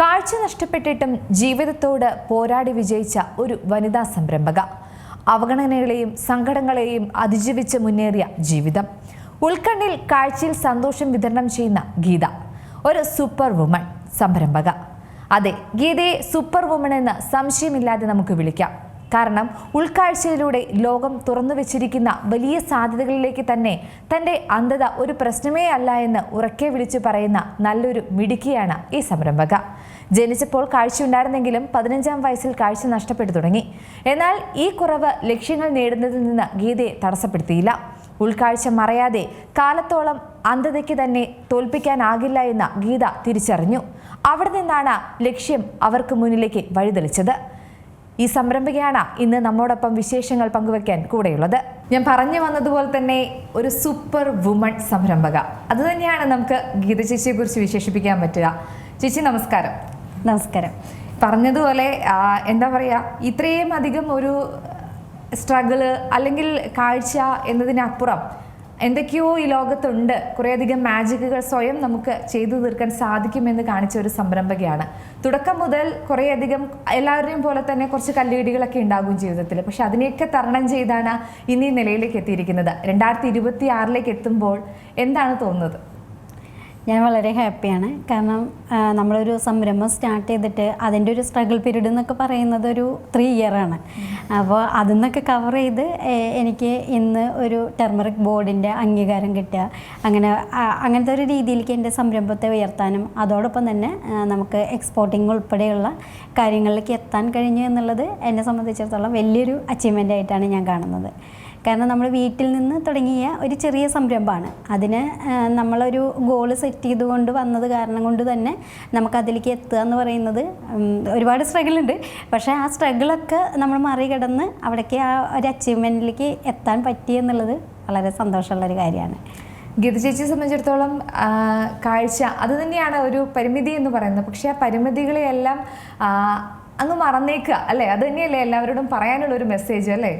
കാഴ്ച നഷ്ടപ്പെട്ടിട്ടും ജീവിതത്തോട് പോരാടി വിജയിച്ച ഒരു വനിതാ സംരംഭക. അവഗണനകളെയും സങ്കടങ്ങളെയും അതിജീവിച്ച് മുന്നേറിയ ജീവിതം. ഉൾക്കണ്ണിൽ കാഴ്ചയിൽ സന്തോഷം വിതരണം ചെയ്യുന്ന ഗീത ഒരു സൂപ്പർ വുമൺ സംരംഭക. അതെ, ഗീതയെ സൂപ്പർ വുമൺ എന്ന് സംശയമില്ലാതെ നമുക്ക് വിളിക്കാം. കാരണം ഉൾക്കാഴ്ചയിലൂടെ ലോകം തുറന്നു വെച്ചിരിക്കുന്ന വലിയ സാധ്യതകളിലേക്ക് തന്നെ തൻ്റെ അന്ധത ഒരു പ്രശ്നമേ അല്ല എന്ന് ഉറക്കെ വിളിച്ചു പറയുന്ന നല്ലൊരു മിടുക്കിയാണ് ഈ സംരംഭക. ജനിച്ചപ്പോൾ കാഴ്ചയുണ്ടായിരുന്നെങ്കിലും 15-ാം വയസ്സിൽ കാഴ്ച നഷ്ടപ്പെട്ടു തുടങ്ങി. എന്നാൽ ഈ കുറവ് ലക്ഷ്യങ്ങൾ നേടുന്നതിൽ നിന്ന് ഗീതയെ തടസ്സപ്പെടുത്തിയില്ല. ഉൾക്കാഴ്ച മറയാതെ കാലത്തോളം അന്ധതയ്ക്ക് തന്നെ തോൽപ്പിക്കാനാകില്ല എന്ന ഗീത തിരിച്ചറിഞ്ഞു. അവിടെ നിന്നാണ് ലക്ഷ്യം അവർക്ക് മുന്നിലേക്ക് വഴിതെളിച്ചത്. ഈ സംരംഭകയാണ് ഇന്ന് നമ്മോടൊപ്പം വിശേഷങ്ങൾ പങ്കുവെക്കാൻ കൂടെയുള്ളത്. ഞാൻ പറഞ്ഞു വന്നതുപോലെ തന്നെ ഒരു സൂപ്പർ വുമൺ സംരംഭക. അതുതന്നെയാണ് നമുക്ക് ഗീത ചേച്ചിയെ കുറിച്ച് വിശേഷിപ്പിക്കാൻ പറ്റുക. ചേച്ചി നമസ്കാരം. നമസ്കാരം. പറഞ്ഞതുപോലെ എന്താ പറയുക, ഇത്രയും അധികം ഒരു സ്ട്രഗിള് അല്ലെങ്കിൽ കാഴ്ച എന്നതിനപ്പുറം എന്തൊക്കെയോ ഈ ലോകത്തുണ്ട്. കുറേയധികം മാജിക്കുകൾ സ്വയം നമുക്ക് ചെയ്തു തീർക്കാൻ സാധിക്കുമെന്ന് കാണിച്ച ഒരു സംരംഭകയാണ്. തുടക്കം മുതൽ കുറേയധികം എല്ലാവരുടെയും പോലെ തന്നെ കുറച്ച് കല്ലുകടികളൊക്കെ ഉണ്ടാകും ജീവിതത്തിൽ. പക്ഷെ അതിനെയൊക്കെ തരണം ചെയ്താണ് ഇന്ന് ഈ നിലയിലേക്ക് എത്തിയിരിക്കുന്നത്. 2026 എത്തുമ്പോൾ എന്താണ് തോന്നുന്നത്? ഞാൻ വളരെ ഹാപ്പിയാണ്. കാരണം നമ്മളൊരു സംരംഭം സ്റ്റാർട്ട് ചെയ്തിട്ട് അതിൻ്റെ ഒരു സ്ട്രഗിൾ പീരീഡ് എന്നൊക്കെ പറയുന്നത് ഒരു 3 ഇയറാണ്. അപ്പോൾ അതിൽ നിന്നൊക്കെ കവർ ചെയ്ത് എനിക്ക് ഇന്ന് ഒരു ടെർമറിക് ബോർഡിൻ്റെ അംഗീകാരം കിട്ടുക, അങ്ങനത്തെ ഒരു രീതിയിലേക്ക് എൻ്റെ സംരംഭത്തെ ഉയർത്താനും അതോടൊപ്പം തന്നെ നമുക്ക് എക്സ്പോർട്ടിങ് ഉൾപ്പെടെയുള്ള കാര്യങ്ങളിലേക്ക് എത്താൻ കഴിഞ്ഞു എന്നുള്ളത് എന്നെ സംബന്ധിച്ചിടത്തോളം വലിയൊരു അച്ചീവ്മെൻ്റ് ആയിട്ടാണ് ഞാൻ കാണുന്നത്. കാരണം നമ്മൾ വീട്ടിൽ നിന്ന് തുടങ്ങിയ ഒരു ചെറിയ സംരംഭമാണ്. അതിന് നമ്മളൊരു ഗോള് സെറ്റ് ചെയ്തുകൊണ്ട് വന്നത് കാരണം കൊണ്ട് തന്നെ നമുക്കതിലേക്ക് എത്തുക എന്ന് പറയുന്നത് ഒരുപാട് സ്ട്രഗിളുണ്ട്. പക്ഷേ ആ സ്ട്രഗിളൊക്കെ നമ്മൾ മറികടന്ന് അവിടേക്ക് ആ ഒരു അച്ചീവ്മെൻറ്റിലേക്ക് എത്താൻ പറ്റി എന്നുള്ളത് വളരെ സന്തോഷമുള്ളൊരു കാര്യമാണ്. ഗീത ചേച്ചിയെ സംബന്ധിച്ചിടത്തോളം കാഴ്ച അത് തന്നെയാണ് ഒരു പരിമിതി എന്ന് പറയുന്നത്. പക്ഷേ ആ പരിമിതികളെയെല്ലാം അങ്ങ് മറന്നേക്കുക അല്ലേ? അത് തന്നെയല്ലേ എല്ലാവരോടും പറയാനുള്ള ഒരു മെസ്സേജ് അല്ലേ?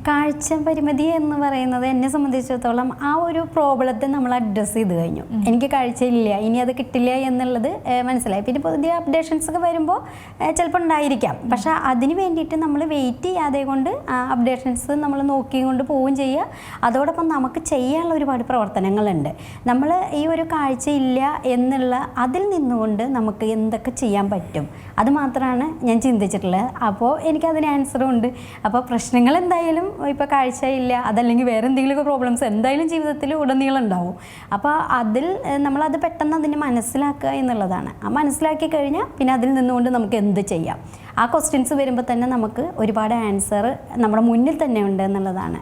കാഴ്ച പരിമിതി എന്ന് പറയുന്നത് എന്നെ സംബന്ധിച്ചിടത്തോളം ആ ഒരു പ്രോബ്ലത്തെ നമ്മൾ അഡ്രസ്സ് ചെയ്ത് കഴിഞ്ഞു. എനിക്ക് കാഴ്ചയില്ല, ഇനി അത് കിട്ടില്ല എന്നുള്ളത് മനസ്സിലായി. പിന്നെ പുതിയ അപ്ഡേഷൻസ് ഒക്കെ വരുമ്പോൾ ചിലപ്പോൾ ഉണ്ടായിരിക്കാം. പക്ഷെ അതിന് വേണ്ടിയിട്ട് നമ്മൾ വെയിറ്റ് ചെയ്യാതെ കൊണ്ട് അപ്ഡേഷൻസ് നമ്മൾ നോക്കിക്കൊണ്ട് പോവുകയും ചെയ്യുക. അതോടൊപ്പം നമുക്ക് ചെയ്യാനുള്ള ഒരുപാട് പ്രവർത്തനങ്ങളുണ്ട്. നമ്മൾ ഈ ഒരു കാഴ്ചയില്ല എന്നുള്ള അതിൽ നിന്നുകൊണ്ട് നമുക്ക് എന്തൊക്കെ ചെയ്യാൻ പറ്റും അത് മാത്രമാണ് ഞാൻ ചിന്തിച്ചിട്ടുള്ളത്. അപ്പോൾ എനിക്കതിന് ആൻസറും ഉണ്ട്. അപ്പോൾ പ്രശ്നങ്ങൾ എന്തായാലും ഇപ്പോൾ കാഴ്ചയില്ല അതല്ലെങ്കിൽ വേറെ എന്തെങ്കിലുമൊക്കെ പ്രോബ്ലംസ് എന്തായാലും ജീവിതത്തിൽ ഉടനീളം ഉണ്ടാവും. അപ്പോൾ അതിൽ നമ്മളത് പെട്ടെന്ന് അതിനെ മനസ്സിലാക്കുക എന്നുള്ളതാണ്. ആ മനസ്സിലാക്കി കഴിഞ്ഞാൽ പിന്നെ അതിൽ നിന്നുകൊണ്ട് നമുക്ക് എന്ത് ചെയ്യാം, ആ ക്വസ്റ്റ്യൻസ് വരുമ്പോൾ തന്നെ നമുക്ക് ഒരുപാട് ആൻസർ നമ്മുടെ മുന്നിൽ തന്നെ ഉണ്ട് എന്നുള്ളതാണ്.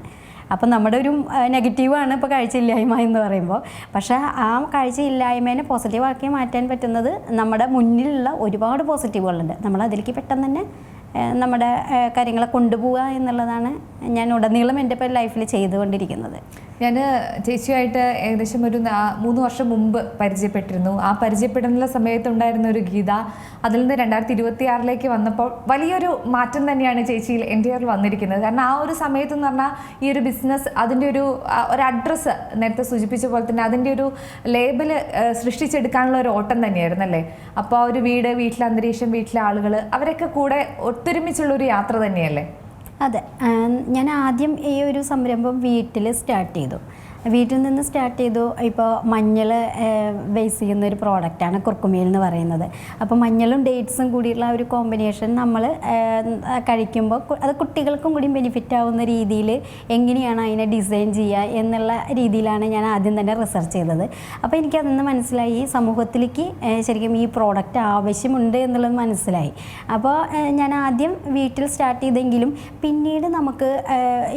അപ്പം നമ്മുടെ ഒരു നെഗറ്റീവാണ് ഇപ്പോൾ കാഴ്ചയില്ലായ്മ എന്ന് പറയുമ്പോൾ. പക്ഷേ ആ കാഴ്ചയില്ലായ്മേനെ പോസിറ്റീവാക്കി മാറ്റാൻ പറ്റുന്നത് നമ്മുടെ മുന്നിലുള്ള ഒരുപാട് പോസിറ്റീവുകളുണ്ട്. നമ്മൾ അതിലേക്ക് പെട്ടെന്ന് തന്നെ നമ്മുടെ കാര്യങ്ങളെ കൊണ്ടുപോവുക എന്നുള്ളതാണ് ഞാൻ ഉടനീളം എൻ്റെ ഇപ്പോൾ ലൈഫിൽ ചെയ്തുകൊണ്ടിരിക്കുന്നത്. ഞാൻ ചേച്ചിയായിട്ട് ഏകദേശം ഒരു 3 വർഷം മുമ്പ് പരിചയപ്പെട്ടിരുന്നു. ആ പരിചയപ്പെടുന്ന സമയത്തുണ്ടായിരുന്ന ഒരു ഗീത അതിൽ നിന്ന് 2026 വന്നപ്പോൾ വലിയൊരു മാറ്റം തന്നെയാണ് ചേച്ചിയിൽ എൻ്റെ വന്നിരിക്കുന്നത്. കാരണം ആ ഒരു സമയത്ത് എന്ന് പറഞ്ഞാൽ ഈ ഒരു ബിസിനസ് അതിൻ്റെ ഒരു അഡ്രസ്സ് നേരത്തെ സൂചിപ്പിച്ച പോലെ തന്നെ അതിൻ്റെ ഒരു ലേബല് സൃഷ്ടിച്ചെടുക്കാനുള്ള ഒരു ഓട്ടം തന്നെയായിരുന്നു അല്ലേ? അപ്പോൾ ആ ഒരു വീട്ടിലെ അന്തരീക്ഷം, വീട്ടിലെ ആളുകൾ അവരൊക്കെ കൂടെ ഒത്തൊരുമിച്ചുള്ളൊരു യാത്ര തന്നെയല്ലേ? അതെ, ഞാൻ ആദ്യം ഈ ഒരു സംരംഭം വീട്ടിൽ സ്റ്റാർട്ട് ചെയ്തു. വീട്ടിൽ നിന്ന് സ്റ്റാർട്ട് ചെയ്തു. ഇപ്പോൾ മഞ്ഞൾ ബേസ് ചെയ്യുന്ന ഒരു പ്രോഡക്റ്റാണ് കുർക്കുമിയിൽ എന്ന് പറയുന്നത്. അപ്പോൾ മഞ്ഞളും ഡേറ്റ്സും കൂടിയുള്ള ഒരു കോമ്പിനേഷൻ നമ്മൾ കഴിക്കുമ്പോൾ അത് കുട്ടികൾക്കും കൂടി ബെനിഫിറ്റ് ആവുന്ന രീതിയിൽ എങ്ങനെയാണ് അതിനെ ഡിസൈൻ ചെയ്യുക എന്നുള്ള രീതിയിലാണ് ഞാൻ ആദ്യം തന്നെ റിസർച്ച് ചെയ്തത്. അപ്പോൾ എനിക്കതെന്ന് മനസ്സിലായി സമൂഹത്തിലേക്ക് ശരിക്കും ഈ പ്രോഡക്റ്റ് ആവശ്യമുണ്ട് എന്നുള്ളത് മനസ്സിലായി. അപ്പോൾ ഞാൻ ആദ്യം വീട്ടിൽ സ്റ്റാർട്ട് ചെയ്തെങ്കിലും പിന്നീട് നമുക്ക്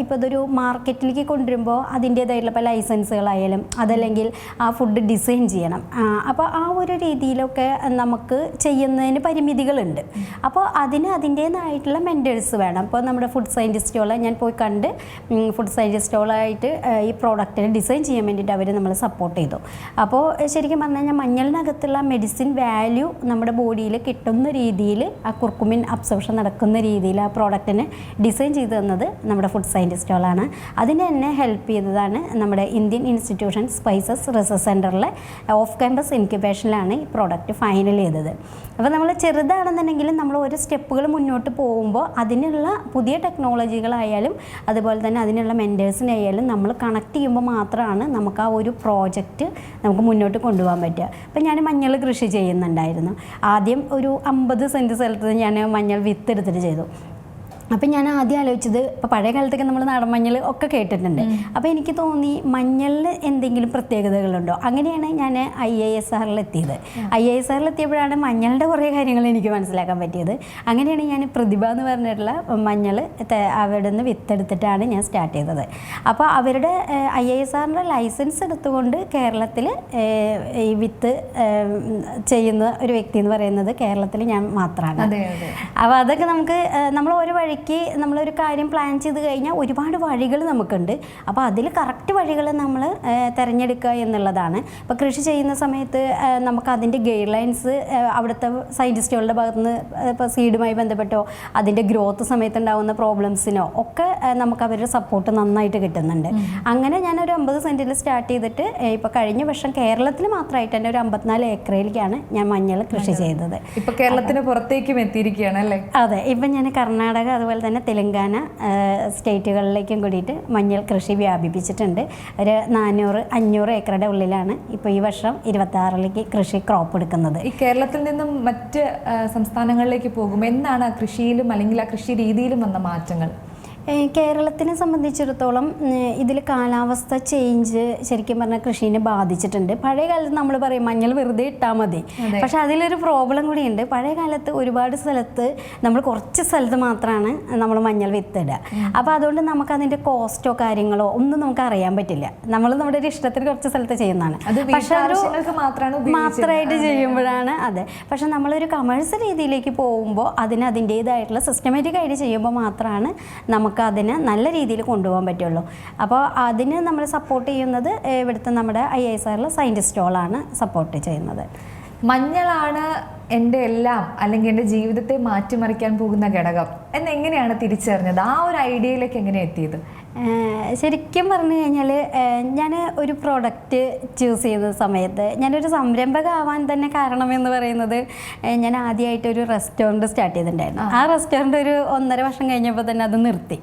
ഇപ്പോൾ ഇതൊരു മാർക്കറ്റിലേക്ക് കൊണ്ടുവരുമ്പോൾ അതിൻ്റേതായിട്ടുള്ള ലൈസൻസുകളായാലും അതല്ലെങ്കിൽ ആ ഫുഡ് ഡിസൈൻ ചെയ്യണം. അപ്പോൾ ആ ഒരു രീതിയിലൊക്കെ നമുക്ക് ചെയ്യുന്നതിന് പരിമിതികളുണ്ട്. അപ്പോൾ അതിൻ്റേതായിട്ടുള്ള മെൻറ്റേഴ്സ് വേണം. അപ്പോൾ നമ്മുടെ ഫുഡ് സയൻറ്റിസ്റ്റുകളെ ഞാൻ പോയി കണ്ട് ഫുഡ് സയൻറ്റിസ്റ്റുകളായിട്ട് ഈ പ്രോഡക്റ്റിനെ ഡിസൈൻ ചെയ്യാൻ വേണ്ടിയിട്ട് അവർ നമ്മൾ സപ്പോർട്ട് ചെയ്തു. അപ്പോൾ ശരിക്കും പറഞ്ഞു കഴിഞ്ഞാൽ മഞ്ഞളിനകത്തുള്ള മെഡിസിൻ വാല്യൂ നമ്മുടെ ബോഡിയിൽ കിട്ടുന്ന രീതിയിൽ ആ കുർക്കുമിൻ അബ്സോർപ്ഷൻ നടക്കുന്ന രീതിയിൽ ആ പ്രോഡക്റ്റിനെ ഡിസൈൻ ചെയ്തു തന്നത് നമ്മുടെ ഫുഡ് സയൻറ്റിസ്റ്റുകളാണ്. അതിനെ എന്നെ ഹെൽപ്പ് ചെയ്തതാണ് നമ്മുടെ ഇന്ത്യൻ ഇൻസ്റ്റിറ്റ്യൂഷൻ സ്പൈസസ് റിസർച്ച് സെൻറ്ററിലെ ഓഫ് ക്യാമ്പസ് ഇൻക്യുബേഷനിലാണ് ഈ പ്രോഡക്റ്റ് ഫൈനൽ ചെയ്തത്. അപ്പോൾ നമ്മൾ ചെറുതാണെന്നുണ്ടെങ്കിലും നമ്മൾ ഓരോ സ്റ്റെപ്പുകൾ മുന്നോട്ട് പോകുമ്പോൾ അതിനുള്ള പുതിയ ടെക്നോളജികളായാലും അതുപോലെ തന്നെ അതിനുള്ള മെൻറ്റേഴ്സിനായാലും നമ്മൾ കണക്ട് ചെയ്യുമ്പോൾ മാത്രമാണ് നമുക്ക് ആ ഒരു പ്രോജക്റ്റ് നമുക്ക് മുന്നോട്ട് കൊണ്ടുപോകാൻ പറ്റുക. അപ്പോൾ ഞാൻ മഞ്ഞൾ കൃഷി ചെയ്യുന്നുണ്ടായിരുന്നു. ആദ്യം ഒരു 50 സെൻറ്റ് സ്ഥലത്ത് ഞാൻ മഞ്ഞൾ വിത്ത് എടുത്തിട്ട് ചെയ്തു. അപ്പം ഞാൻ ആദ്യം ആലോചിച്ചത്, ഇപ്പോൾ പഴയ കാലത്തൊക്കെ നമ്മൾ നാടൻ മഞ്ഞൾ ഒക്കെ കേട്ടിട്ടുണ്ട്. അപ്പോൾ എനിക്ക് തോന്നി മഞ്ഞളിൽ എന്തെങ്കിലും പ്രത്യേകതകളുണ്ടോ. അങ്ങനെയാണ് ഞാൻ IISRൽ എത്തിയത്. IISRൽ എത്തിയപ്പോഴാണ് മഞ്ഞളുടെ കുറേ കാര്യങ്ങൾ എനിക്ക് മനസ്സിലാക്കാൻ പറ്റിയത്. അങ്ങനെയാണ് ഞാൻ പ്രതിഭ എന്ന് പറഞ്ഞിട്ടുള്ള മഞ്ഞൾ അവിടെ നിന്ന് വിത്തെടുത്തിട്ടാണ് ഞാൻ സ്റ്റാർട്ട് ചെയ്തത്. അപ്പോൾ അവരുടെ IISRൻ്റെ ലൈസൻസ് എടുത്തുകൊണ്ട് കേരളത്തിൽ ഈ വിത്ത് ചെയ്യുന്ന ഒരു വ്യക്തി എന്ന് പറയുന്നത് കേരളത്തിൽ ഞാൻ മാത്രമാണ്. അപ്പോൾ അതൊക്കെ നമ്മൾ ഓരോ നമ്മളൊരു കാര്യം പ്ലാൻ ചെയ്ത് കഴിഞ്ഞാൽ ഒരുപാട് വഴികൾ നമുക്കുണ്ട്. അപ്പോൾ അതിൽ കറക്റ്റ് വഴികൾ നമ്മൾ തിരഞ്ഞെടുക്കുക എന്നുള്ളതാണ്. ഇപ്പോൾ കൃഷി ചെയ്യുന്ന സമയത്ത് നമുക്ക് അതിൻ്റെ ഗൈഡ് ലൈൻസ് അവിടുത്തെ സയൻറ്റിസ്റ്റുകളുടെ ഭാഗത്തുനിന്ന് ഇപ്പോൾ സീഡുമായി ബന്ധപ്പെട്ടോ അതിൻ്റെ ഗ്രോത്ത് സമയത്ത് ഉണ്ടാകുന്ന പ്രോബ്ലംസിനോ ഒക്കെ നമുക്ക് അവരുടെ സപ്പോർട്ട് നന്നായിട്ട് കിട്ടുന്നുണ്ട്. അങ്ങനെ ഞാനൊരു 50 സെൻറ്റിൽ സ്റ്റാർട്ട് ചെയ്തിട്ട് ഇപ്പോൾ കഴിഞ്ഞ വർഷം കേരളത്തിൽ മാത്രമായിട്ട് തന്നെ ഒരു 54 ഏക്കറിലേക്കാണ് ഞാൻ മഞ്ഞൾ കൃഷി ചെയ്തത്. ഇപ്പോൾ കേരളത്തിന് പുറത്തേക്കും എത്തിയിരിക്കുകയാണ് അല്ലേ? അതെ, ഇപ്പം ഞാൻ കർണാടക അതുപോലെ തന്നെ തെലങ്കാന സ്റ്റേറ്റുകളിലേക്കും കൂടിയിട്ട് മഞ്ഞൾ കൃഷി വ്യാപിപ്പിച്ചിട്ടുണ്ട്. ഒരു 400-500 ഏക്കറുടെ ഉള്ളിലാണ് ഇപ്പോൾ ഈ വർഷം 26ലേക്ക് കൃഷി ക്രോപ്പ് എടുക്കുന്നത്. ഈ കേരളത്തിൽ നിന്നും മറ്റ് സംസ്ഥാനങ്ങളിലേക്ക് പോകുമ്പോൾ എന്താണ് കൃഷിയിലും അല്ലെങ്കിൽ ആ കൃഷി രീതിയിലും വന്ന മാറ്റങ്ങൾ? കേരളത്തിനെ സംബന്ധിച്ചിടത്തോളം ഇതിൽ കാലാവസ്ഥ ചേഞ്ച് ശരിക്കും പറഞ്ഞാൽ കൃഷിനെ ബാധിച്ചിട്ടുണ്ട്. പഴയ കാലത്ത് നമ്മൾ പറയും മഞ്ഞൾ വെറുതെ ഇട്ടാൽ മതി, പക്ഷെ അതിലൊരു പ്രോബ്ലം കൂടിയുണ്ട്. പഴയ കാലത്ത് ഒരുപാട് സ്ഥലത്ത് നമ്മൾ കുറച്ച് സ്ഥലത്ത് മാത്രമാണ് നമ്മൾ മഞ്ഞൾ വിത്തിടുക. അപ്പോൾ അതുകൊണ്ട് നമുക്കതിൻ്റെ കോസ്റ്റോ കാര്യങ്ങളോ ഒന്നും നമുക്ക് അറിയാൻ പറ്റില്ല. നമ്മൾ നമ്മുടെ ഒരു ഇഷ്ടത്തിന് കുറച്ച് സ്ഥലത്ത് ചെയ്യുന്നതാണ്, പക്ഷെ ഒരു മാത്രമായിട്ട് ചെയ്യുമ്പോഴാണ് അതെ. പക്ഷെ നമ്മളൊരു കമേഴ്സ്യൽ രീതിയിലേക്ക് പോകുമ്പോൾ അതിൻ്റേതായിട്ടുള്ള സിസ്റ്റമാറ്റിക് ആയിട്ട് ചെയ്യുമ്പോൾ മാത്രമാണ് നമുക്ക് അതിനെ നല്ല രീതിയിൽ കൊണ്ടുപോകാൻ പറ്റുള്ളൂ. അപ്പോൾ അതിന് നമ്മൾ സപ്പോർട്ട് ചെയ്യുന്നത് ഇവിടുത്തെ നമ്മുടെ IISRലെ സയൻറ്റിസ്റ്റുകളാണ് സപ്പോർട്ട് ചെയ്യുന്നത്. മഞ്ഞളാണ് എൻ്റെ എല്ലാം അല്ലെങ്കിൽ എൻ്റെ ജീവിതത്തെ മാറ്റിമറിക്കാൻ പോകുന്ന ഘടകം എന്നെങ്ങനെയാണ് തിരിച്ചറിഞ്ഞത്? ആ ഒരു ഐഡിയയിലേക്ക് എങ്ങനെ എത്തിയത്? ശരിക്കും പറഞ്ഞു കഴിഞ്ഞാൽ ഞാൻ ഒരു പ്രോഡക്റ്റ് ചൂസ് ചെയ്യുന്ന സമയത്ത് ഞാനൊരു സംരംഭക ആവാൻ തന്നെ കാരണമെന്ന് പറയുന്നത്, ഞാൻ ആദ്യമായിട്ട് ഒരു റെസ്റ്റോറൻറ്റ് സ്റ്റാർട്ട് ചെയ്തിട്ടുണ്ടായിരുന്നു. ആ റെസ്റ്റോറൻറ്റ് ഒരു 1.5 വർഷം കഴിഞ്ഞപ്പോൾ തന്നെ അത് നിർത്തി.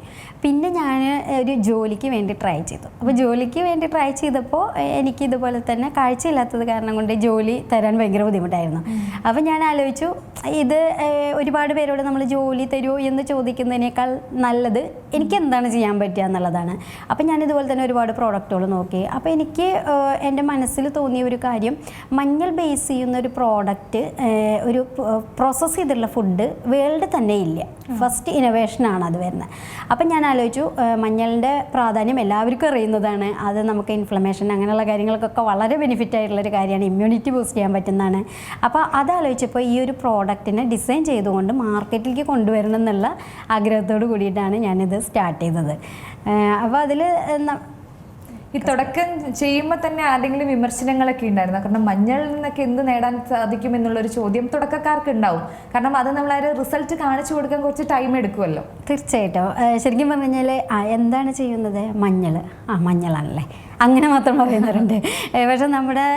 പിന്നെ ഞാൻ ഒരു ജോലിക്ക് വേണ്ടി ട്രൈ ചെയ്തു. അപ്പോൾ ജോലിക്ക് വേണ്ടി ട്രൈ ചെയ്തപ്പോൾ എനിക്ക് ഇതുപോലെ തന്നെ കാഴ്ചയില്ലാത്തത് കാരണം കൊണ്ട് ജോലി തരാൻ ഭയങ്കര ബുദ്ധിമുട്ടായിരുന്നു. അപ്പോൾ ഞാൻ ആലോചിച്ചു, ഇത് ഒരുപാട് പേരോട് നമ്മൾ ജോലി തരുമോ എന്ന് ചോദിക്കുന്നതിനേക്കാൾ നല്ലത് എനിക്ക് എന്താണ് ചെയ്യാൻ പറ്റുക എന്നുള്ളതാണ്. അപ്പം ഞാനിതുപോലെ തന്നെ ഒരുപാട് പ്രോഡക്റ്റുകൾ നോക്കി. അപ്പോൾ എനിക്ക് എൻ്റെ മനസ്സിൽ തോന്നിയ ഒരു കാര്യം, മഞ്ഞൾ ബേസ് ചെയ്യുന്ന ഒരു പ്രോഡക്റ്റ്, ഒരു പ്രോസസ്സ് ചെയ്തിട്ടുള്ള ഫുഡ് വേൾഡ് തന്നെ ഇല്ല. ഫസ്റ്റ് ഇന്നോവേഷനാണ് അത് വരുന്നത്. അപ്പം ഞാൻ ആലോചിച്ചു, മഞ്ഞളിൻ്റെ പ്രാധാന്യം എല്ലാവർക്കും അറിയുന്നതാണ്. അത് നമുക്ക് ഇൻഫ്ലമേഷൻ അങ്ങനെയുള്ള കാര്യങ്ങൾക്കൊക്കെ വളരെ ബെനിഫിറ്റ് ആയിട്ടുള്ളൊരു കാര്യമാണ്, ഇമ്മ്യൂണിറ്റി ബൂസ്റ്റ് ചെയ്യാൻ പറ്റുന്നതാണ്. അപ്പോൾ അതാലോചിച്ചപ്പോൾ ഈ ഒരു പ്രോഡക്റ്റിനെ ഡിസൈൻ ചെയ്തുകൊണ്ട് മാർക്കറ്റിലേക്ക് കൊണ്ടുവരണം എന്നുള്ള ആഗ്രഹത്തോട് കൂടിയിട്ടാണ് ഞാനിത് സ്റ്റാർട്ട് ചെയ്തത്. അപ്പോൾ അതിൽ ഈ തുടക്കം ചെയ്യുമ്പോൾ തന്നെ ആരെങ്കിലും വിമർശനങ്ങളൊക്കെ ഉണ്ടായിരുന്നു? കാരണം മഞ്ഞളിൽ നിന്നൊക്കെ എന്ത് നേടാൻ സാധിക്കും എന്നുള്ളൊരു ചോദ്യം തുടക്കക്കാർക്ക് ഉണ്ടാവും. കാരണം അത് നമ്മൾ ആ ഒരു റിസൾട്ട് കാണിച്ചു കൊടുക്കാൻ കുറച്ച് ടൈം എടുക്കുമല്ലോ. തീർച്ചയായിട്ടും. ശരിക്കും പറഞ്ഞു കഴിഞ്ഞാൽ എന്താണ് ചെയ്യുന്നത്? മഞ്ഞളാണല്ലേ, അങ്ങനെ മാത്രം പറയുന്നവരുണ്ട്. പക്ഷെ നമ്മുടെ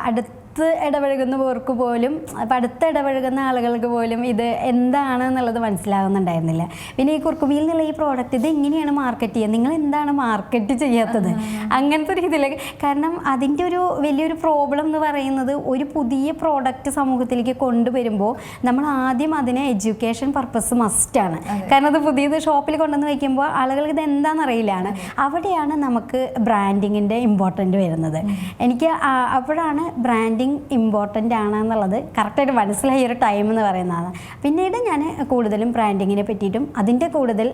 അടുത്ത് ഇടപഴകുന്നവർക്ക് പോലും, അപ്പം അടുത്ത് ഇടപഴകുന്ന ആളുകൾക്ക് പോലും ഇത് എന്താണ് എന്നുള്ളത് മനസ്സിലാകുന്നുണ്ടായിരുന്നില്ല. പിന്നെ ഈ കുർക്കുമിയിൽ നിന്നുള്ള ഈ പ്രോഡക്റ്റ് ഇത് എങ്ങനെയാണ് മാർക്കറ്റ് ചെയ്യുക, നിങ്ങൾ എന്താണ് മാർക്കറ്റ് ചെയ്യാത്തത്, അങ്ങനത്തെ രീതിയിലേക്ക്. കാരണം അതിൻ്റെ ഒരു വലിയൊരു പ്രോബ്ലം എന്ന് പറയുന്നത്, ഒരു പുതിയ പ്രോഡക്റ്റ് സമൂഹത്തിലേക്ക് കൊണ്ടുവരുമ്പോൾ നമ്മൾ ആദ്യം അതിനെ എഡ്യൂക്കേഷൻ പർപ്പസ് മസ്റ്റാണ്. കാരണം അത് പുതിയത് ഷോപ്പിൽ കൊണ്ടുവന്ന് വയ്ക്കുമ്പോൾ ആളുകൾക്ക് ഇത് എന്താണെന്ന് അറിയില്ലാണ്. അവിടെയാണ് നമുക്ക് ബ്രാൻഡിങ്ങിൻ്റെ ഇമ്പോർട്ടൻ്റ് വരുന്നത്. എനിക്ക് അപ്പോഴാണ് ബ്രാൻഡിങ് ഇമ്പോർട്ടൻ്റ് ആണെന്നുള്ളത് കറക്റ്റായിട്ട് മനസ്സിലായ ഒരു ടൈം എന്ന് പറയുന്നതാണ്. പിന്നീട് ഞാൻ കൂടുതലും ബ്രാൻഡിങ്ങിനെ പറ്റിയിട്ടും അതിൻ്റെ കൂടുതൽ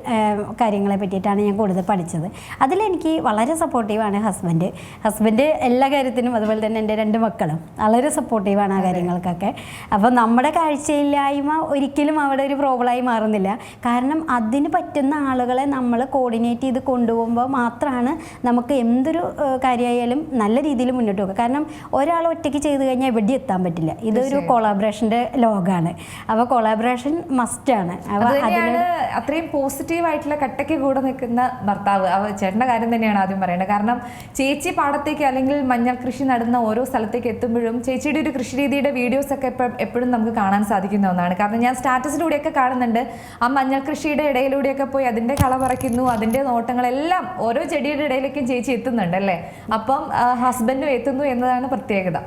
കാര്യങ്ങളെ പറ്റിയിട്ടാണ് ഞാൻ കൂടുതൽ പഠിച്ചത്. അതിലെനിക്ക് വളരെ സപ്പോർട്ടീവാണ് ഹസ്ബൻഡ് എല്ലാ കാര്യത്തിനും. അതുപോലെ തന്നെ എൻ്റെ 2 മക്കളും വളരെ സപ്പോർട്ടീവാണ് ആ കാര്യങ്ങൾക്കൊക്കെ. അപ്പോൾ നമ്മുടെ കാഴ്ചയില്ലായ്മ ഒരിക്കലും അവിടെ ഒരു പ്രോബ്ലമായി മാറുന്നില്ല. കാരണം അതിന് പറ്റുന്ന ആളുകളെ നമ്മൾ കോർഡിനേറ്റ് ചെയ്ത് കൊണ്ടുപോകുമ്പോൾ മാത്രമാണ് നമുക്ക് എന്തൊരു കാര്യമായാലും നല്ല രീതിയിൽ മുന്നോട്ട് പോകുക. കാരണം ഒരാൾ ഒറ്റയ്ക്ക് ചെയ്ത് ചെയ്ത് കഴിഞ്ഞാൽ എവിടെ എത്താൻ പറ്റില്ല. ഇതൊരു കൊളാബറേഷൻ്റെ ലോകമാണ്. അപ്പോൾ കൊളാബറേഷൻ മസ്റ്റാണ്. അപ്പോൾ അതിന് അത്രയും പോസിറ്റീവായിട്ടുള്ള കട്ടയ്ക്ക് കൂടെ നിൽക്കുന്ന ഭർത്താവ് ചേട്ടൻ്റെ കാര്യം തന്നെയാണ് ആദ്യം പറയേണ്ടത്. കാരണം ചേച്ചി പാടത്തേക്ക് അല്ലെങ്കിൽ മഞ്ഞൾ കൃഷി നടുന്ന ഓരോ സ്ഥലത്തേക്ക് എത്തുമ്പോഴും ചേച്ചിയുടെ ഒരു കൃഷി രീതിയുടെ വീഡിയോസ് ഒക്കെ എപ്പോഴും നമുക്ക് കാണാൻ സാധിക്കുന്ന ഒന്നാണ്. കാരണം ഞാൻ സ്റ്റാറ്റസിലൂടെയൊക്കെ കാണുന്നുണ്ട്, ആ മഞ്ഞൾ കൃഷിയുടെ ഇടയിലൂടെയൊക്കെ പോയി അതിൻ്റെ കള പറിക്കുന്നു, അതിൻ്റെ നോട്ടങ്ങളെല്ലാം ഓരോ ചെടിയുടെ ഇടയിലേക്കും ചേച്ചി എത്തുന്നുണ്ട് അല്ലേ. അപ്പം ഹസ്ബൻഡും എത്തുന്നു എന്നതാണ് പ്രത്യേകത.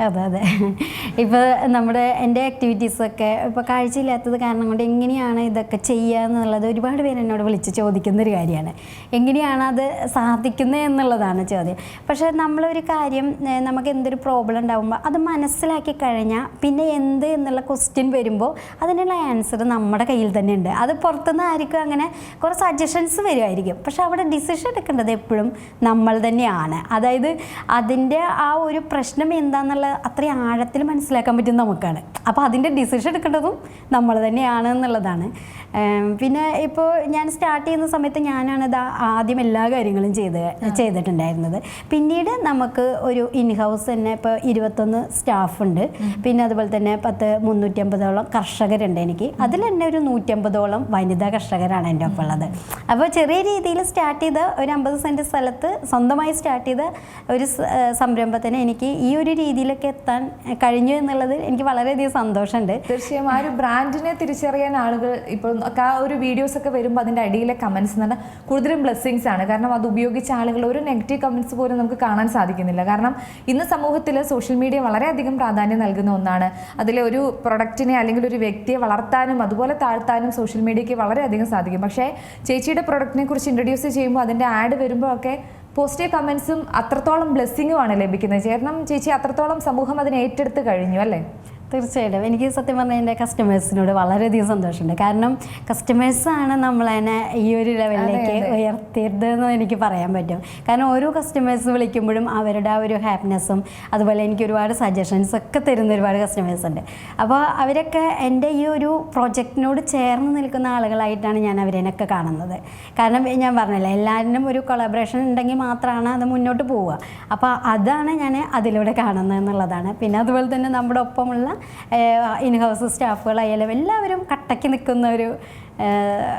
അതെ. ഇപ്പോൾ എൻ്റെ ആക്ടിവിറ്റീസൊക്കെ ഇപ്പോൾ കാഴ്ചയില്ലാത്തത് കാരണം കൊണ്ട് എങ്ങനെയാണ് ഇതൊക്കെ ചെയ്യുക എന്നുള്ളത് ഒരുപാട് പേര് എന്നോട് വിളിച്ച് ചോദിക്കുന്നൊരു കാര്യമാണ്. എങ്ങനെയാണ് അത് സാധിക്കുന്നത് എന്നുള്ളതാണ് ചോദ്യം. പക്ഷേ നമ്മളൊരു കാര്യം, നമുക്ക് എന്തൊരു പ്രോബ്ലം ഉണ്ടാകുമ്പോൾ അത് മനസ്സിലാക്കി കഴിഞ്ഞാൽ പിന്നെ എന്ത് എന്നുള്ള ക്വസ്റ്റ്യൻ വരുമ്പോൾ അതിനുള്ള ആൻസർ നമ്മുടെ കയ്യിൽ തന്നെ ഉണ്ട്. അത് പുറത്തുനിന്ന് ആയിരിക്കും അങ്ങനെ കുറേ സജഷൻസ് വരുമായിരിക്കും, പക്ഷെ അവിടെ ഡിസിഷൻ എടുക്കേണ്ടത് എപ്പോഴും നമ്മൾ തന്നെയാണ്. അതായത് അതിൻ്റെ ആ ഒരു പ്രശ്നം എന്താണെന്നുള്ള അത്രയും ആഴത്തിൽ മനസ്സിലാക്കാൻ പറ്റും നമുക്കാണ്. അപ്പോൾ അതിൻ്റെ ഡിസിഷൻ എടുക്കേണ്ടതും നമ്മൾ തന്നെയാണ് എന്നുള്ളതാണ്. പിന്നെ ഇപ്പോൾ ഞാൻ സ്റ്റാർട്ട് ചെയ്യുന്ന സമയത്ത് ഞാനാണ് ആദ്യം എല്ലാ കാര്യങ്ങളും ചെയ്തിട്ടുണ്ടായിരുന്നത്. പിന്നീട് നമുക്ക് ഒരു ഇൻഹൗസ് തന്നെ ഇപ്പോൾ 21 സ്റ്റാഫുണ്ട്. പിന്നെ അതുപോലെ തന്നെ 350ഓളം കർഷകരുണ്ട് എനിക്ക്. അതിൽ തന്നെ ഒരു 150ഓളം വനിതാ കർഷകരാണ് എൻ്റെ ഒപ്പം ഉള്ളത്. അപ്പോൾ ചെറിയ രീതിയിൽ സ്റ്റാർട്ട് ചെയ്ത ഒരു 50 സെൻറ്റ് സ്ഥലത്ത് സ്വന്തമായി സ്റ്റാർട്ട് ചെയ്ത ഒരു സംരംഭത്തിന് എനിക്ക് ഈ ഒരു രീതിയിലൊക്കെ എത്താൻ കഴിഞ്ഞു എന്നുള്ളത് എനിക്ക് വളരെയധികം സന്തോഷമുണ്ട്. തീർച്ചയായും ആ ഒരു ബ്രാൻഡിനെ തിരിച്ചറിയാൻ ആളുകൾ ഇപ്പോൾ ആ ഒരു വീഡിയോസ് ഒക്കെ വരുമ്പോൾ അതിൻ്റെ അടിയിലെ കമൻസ് എന്ന് പറഞ്ഞാൽ കൂടുതലും ബ്ലെസ്സിങ്സ് ആണ്. കാരണം അത് ഉപയോഗിച്ച ആളുകൾ ഒരു നെഗറ്റീവ് കമൻസ് പോലും നമുക്ക് കാണാൻ സാധിക്കുന്നില്ല. കാരണം ഇന്ന് സമൂഹത്തിൽ സോഷ്യൽ മീഡിയ വളരെയധികം പ്രാധാന്യം നൽകുന്ന ഒന്നാണ്. അതിലെ ഒരു പ്രൊഡക്റ്റിനെ അല്ലെങ്കിൽ ഒരു വ്യക്തിയെ വളർത്താനും അതുപോലെ താഴ്ത്താനും സോഷ്യൽ മീഡിയയ്ക്ക് വളരെയധികം സാധിക്കും. പക്ഷേ ചേച്ചിയുടെ പ്രൊഡക്റ്റിനെ കുറിച്ച് ഇൻട്രൊഡ്യൂസ് ചെയ്യുമ്പോൾ അതിൻ്റെ ആഡ് വരുമ്പോൾ ഒക്കെ പോസിറ്റീവ് കമൻസും അത്രത്തോളം ബ്ലെസ്സിങ്ങുമാണ് ലഭിക്കുന്നത്. കാരണം ചേച്ചി അത്രത്തോളം സമൂഹം അതിനെ ഏറ്റെടുത്ത് കഴിഞ്ഞു അല്ലേ? തീർച്ചയായിട്ടും. എനിക്ക് സത്യം പറഞ്ഞാൽ എൻ്റെ കസ്റ്റമേഴ്സിനോട് വളരെയധികം സന്തോഷമുണ്ട്. കാരണം കസ്റ്റമേഴ്സാണ് നമ്മളതിനെ ഈ ഒരു ലെവലിലേക്ക് ഉയർത്തിയതെന്ന് എനിക്ക് പറയാൻ പറ്റും. കാരണം ഓരോ കസ്റ്റമേഴ്സ് വിളിക്കുമ്പോഴും അവരുടെ ആ ഒരു ഹാപ്പിനെസ്സും അതുപോലെ എനിക്ക് ഒരുപാട് സജഷൻസ് ഒക്കെ തരുന്ന ഒരുപാട് കസ്റ്റമേഴ്സ് ഉണ്ട്. അപ്പോൾ അവരൊക്കെ എൻ്റെ ഈ ഒരു പ്രോജക്റ്റിനോട് ചേർന്ന് നിൽക്കുന്ന ആളുകളായിട്ടാണ് ഞാൻ അവരെയൊക്കെ കാണുന്നത്. കാരണം ഞാൻ പറഞ്ഞില്ല, എല്ലാവരും ഒരു കൊളാബറേഷൻ ഉണ്ടെങ്കിൽ മാത്രമാണ് അത് മുന്നോട്ട് പോവുക. അപ്പോൾ അതാണ് ഞാൻ അതിലൂടെ കാണുന്നത് എന്നുള്ളതാണ്. പിന്നെ അതുപോലെ തന്നെ നമ്മുടെ ഒപ്പമുള്ള ഇൻഹൗസ് സ്റ്റാഫുകളായാലും എല്ലാവരും കട്ടയ്ക്ക് നിൽക്കുന്ന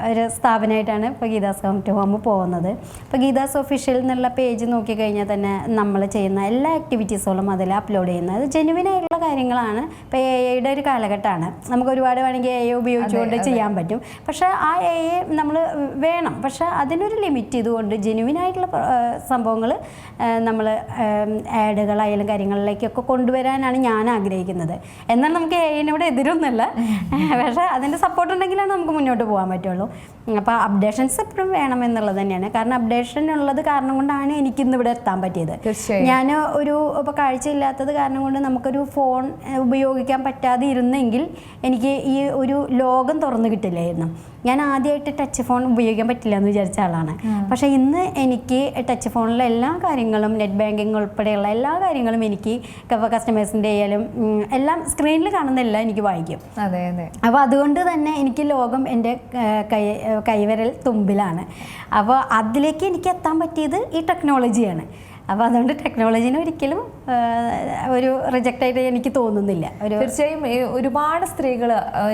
ഒരു സ്ഥാപനമായിട്ടാണ് ഇപ്പോൾ ഗീതാസ് ഹോം ടു ഹോം പോകുന്നത്. ഇപ്പോൾ ഗീതാസ് ഒഫീഷ്യൽ എന്നുള്ള പേജ് നോക്കിക്കഴിഞ്ഞാൽ തന്നെ നമ്മൾ ചെയ്യുന്ന എല്ലാ ആക്ടിവിറ്റീസുകളും അതിൽ അപ്ലോഡ് ചെയ്യുന്നത് അത് ജെനുവിനായിട്ടുള്ള കാര്യങ്ങളാണ്. ഇപ്പോൾ AI ഒരു കാലഘട്ടമാണ്. നമുക്ക് ഒരുപാട് വേണമെങ്കിൽ AI ഉപയോഗിച്ചുകൊണ്ട് ചെയ്യാൻ പറ്റും. പക്ഷേ ആ AI നമ്മൾ വേണം, പക്ഷേ അതിനൊരു ലിമിറ്റ് ഇതുകൊണ്ട് ജെനുവിനായിട്ടുള്ള സംഭവങ്ങൾ നമ്മൾ ആഡുകളായാലും കാര്യങ്ങളിലേക്കൊക്കെ കൊണ്ടുവരാനാണ് ഞാൻ ആഗ്രഹിക്കുന്നത്. എന്നാൽ നമുക്ക് AI എതിരൊന്നുമല്ല, പക്ഷേ അതിൻ്റെ സപ്പോർട്ട് ഉണ്ടെങ്കിലാണ് നമുക്ക് മുന്നോട്ട് പോകാൻ പറ്റുള്ളൂ. അപ്പോൾ അപ്ഡേഷൻസ് എപ്പോഴും വേണം എന്നുള്ളത് തന്നെയാണ്. കാരണം അപ്ഡേഷൻ ഉള്ളത് കാരണം കൊണ്ടാണ് എനിക്കിന്ന് ഇവിടെ എത്താൻ പറ്റിയത്. ഞാൻ ഇപ്പോൾ കാഴ്ചയില്ലാത്തത് കാരണം കൊണ്ട് നമുക്കൊരു ഫോൺ ഉപയോഗിക്കാൻ പറ്റാതെ ഇരുന്നെങ്കിൽ എനിക്ക് ഈ ഒരു ലോകം തുറന്നു കിട്ടില്ലായിരുന്നു. ഞാൻ ആദ്യമായിട്ട് ടച്ച് ഫോൺ ഉപയോഗിക്കാൻ പറ്റില്ല എന്ന് വിചാരിച്ച ആളാണ്. പക്ഷേ ഇന്ന് എനിക്ക് ടച്ച് ഫോണിലെ എല്ലാ കാര്യങ്ങളും നെറ്റ് ബാങ്കിങ് ഉൾപ്പെടെയുള്ള എല്ലാ കാര്യങ്ങളും എനിക്ക് കസ്റ്റമേഴ്സിൻ്റെ ആയാലും എല്ലാം സ്ക്രീനിൽ കാണുന്നതെല്ലാം എനിക്ക് വായിക്കും. അപ്പോൾ അതുകൊണ്ട് തന്നെ എനിക്ക് ലോകം എൻ്റെ കൈവിരൽ തുമ്പിലാണ്. അപ്പോൾ അതിലേക്ക് എനിക്ക് എത്താൻ പറ്റിയത് ഈ ടെക്നോളജിയാണ്. അപ്പോൾ അതുകൊണ്ട് ടെക്നോളജിനെ ഒരിക്കലും ഒരു റിജക്റ്റായിട്ട് എനിക്ക് തോന്നുന്നില്ല. തീർച്ചയായും ഒരുപാട് സ്ത്രീകൾ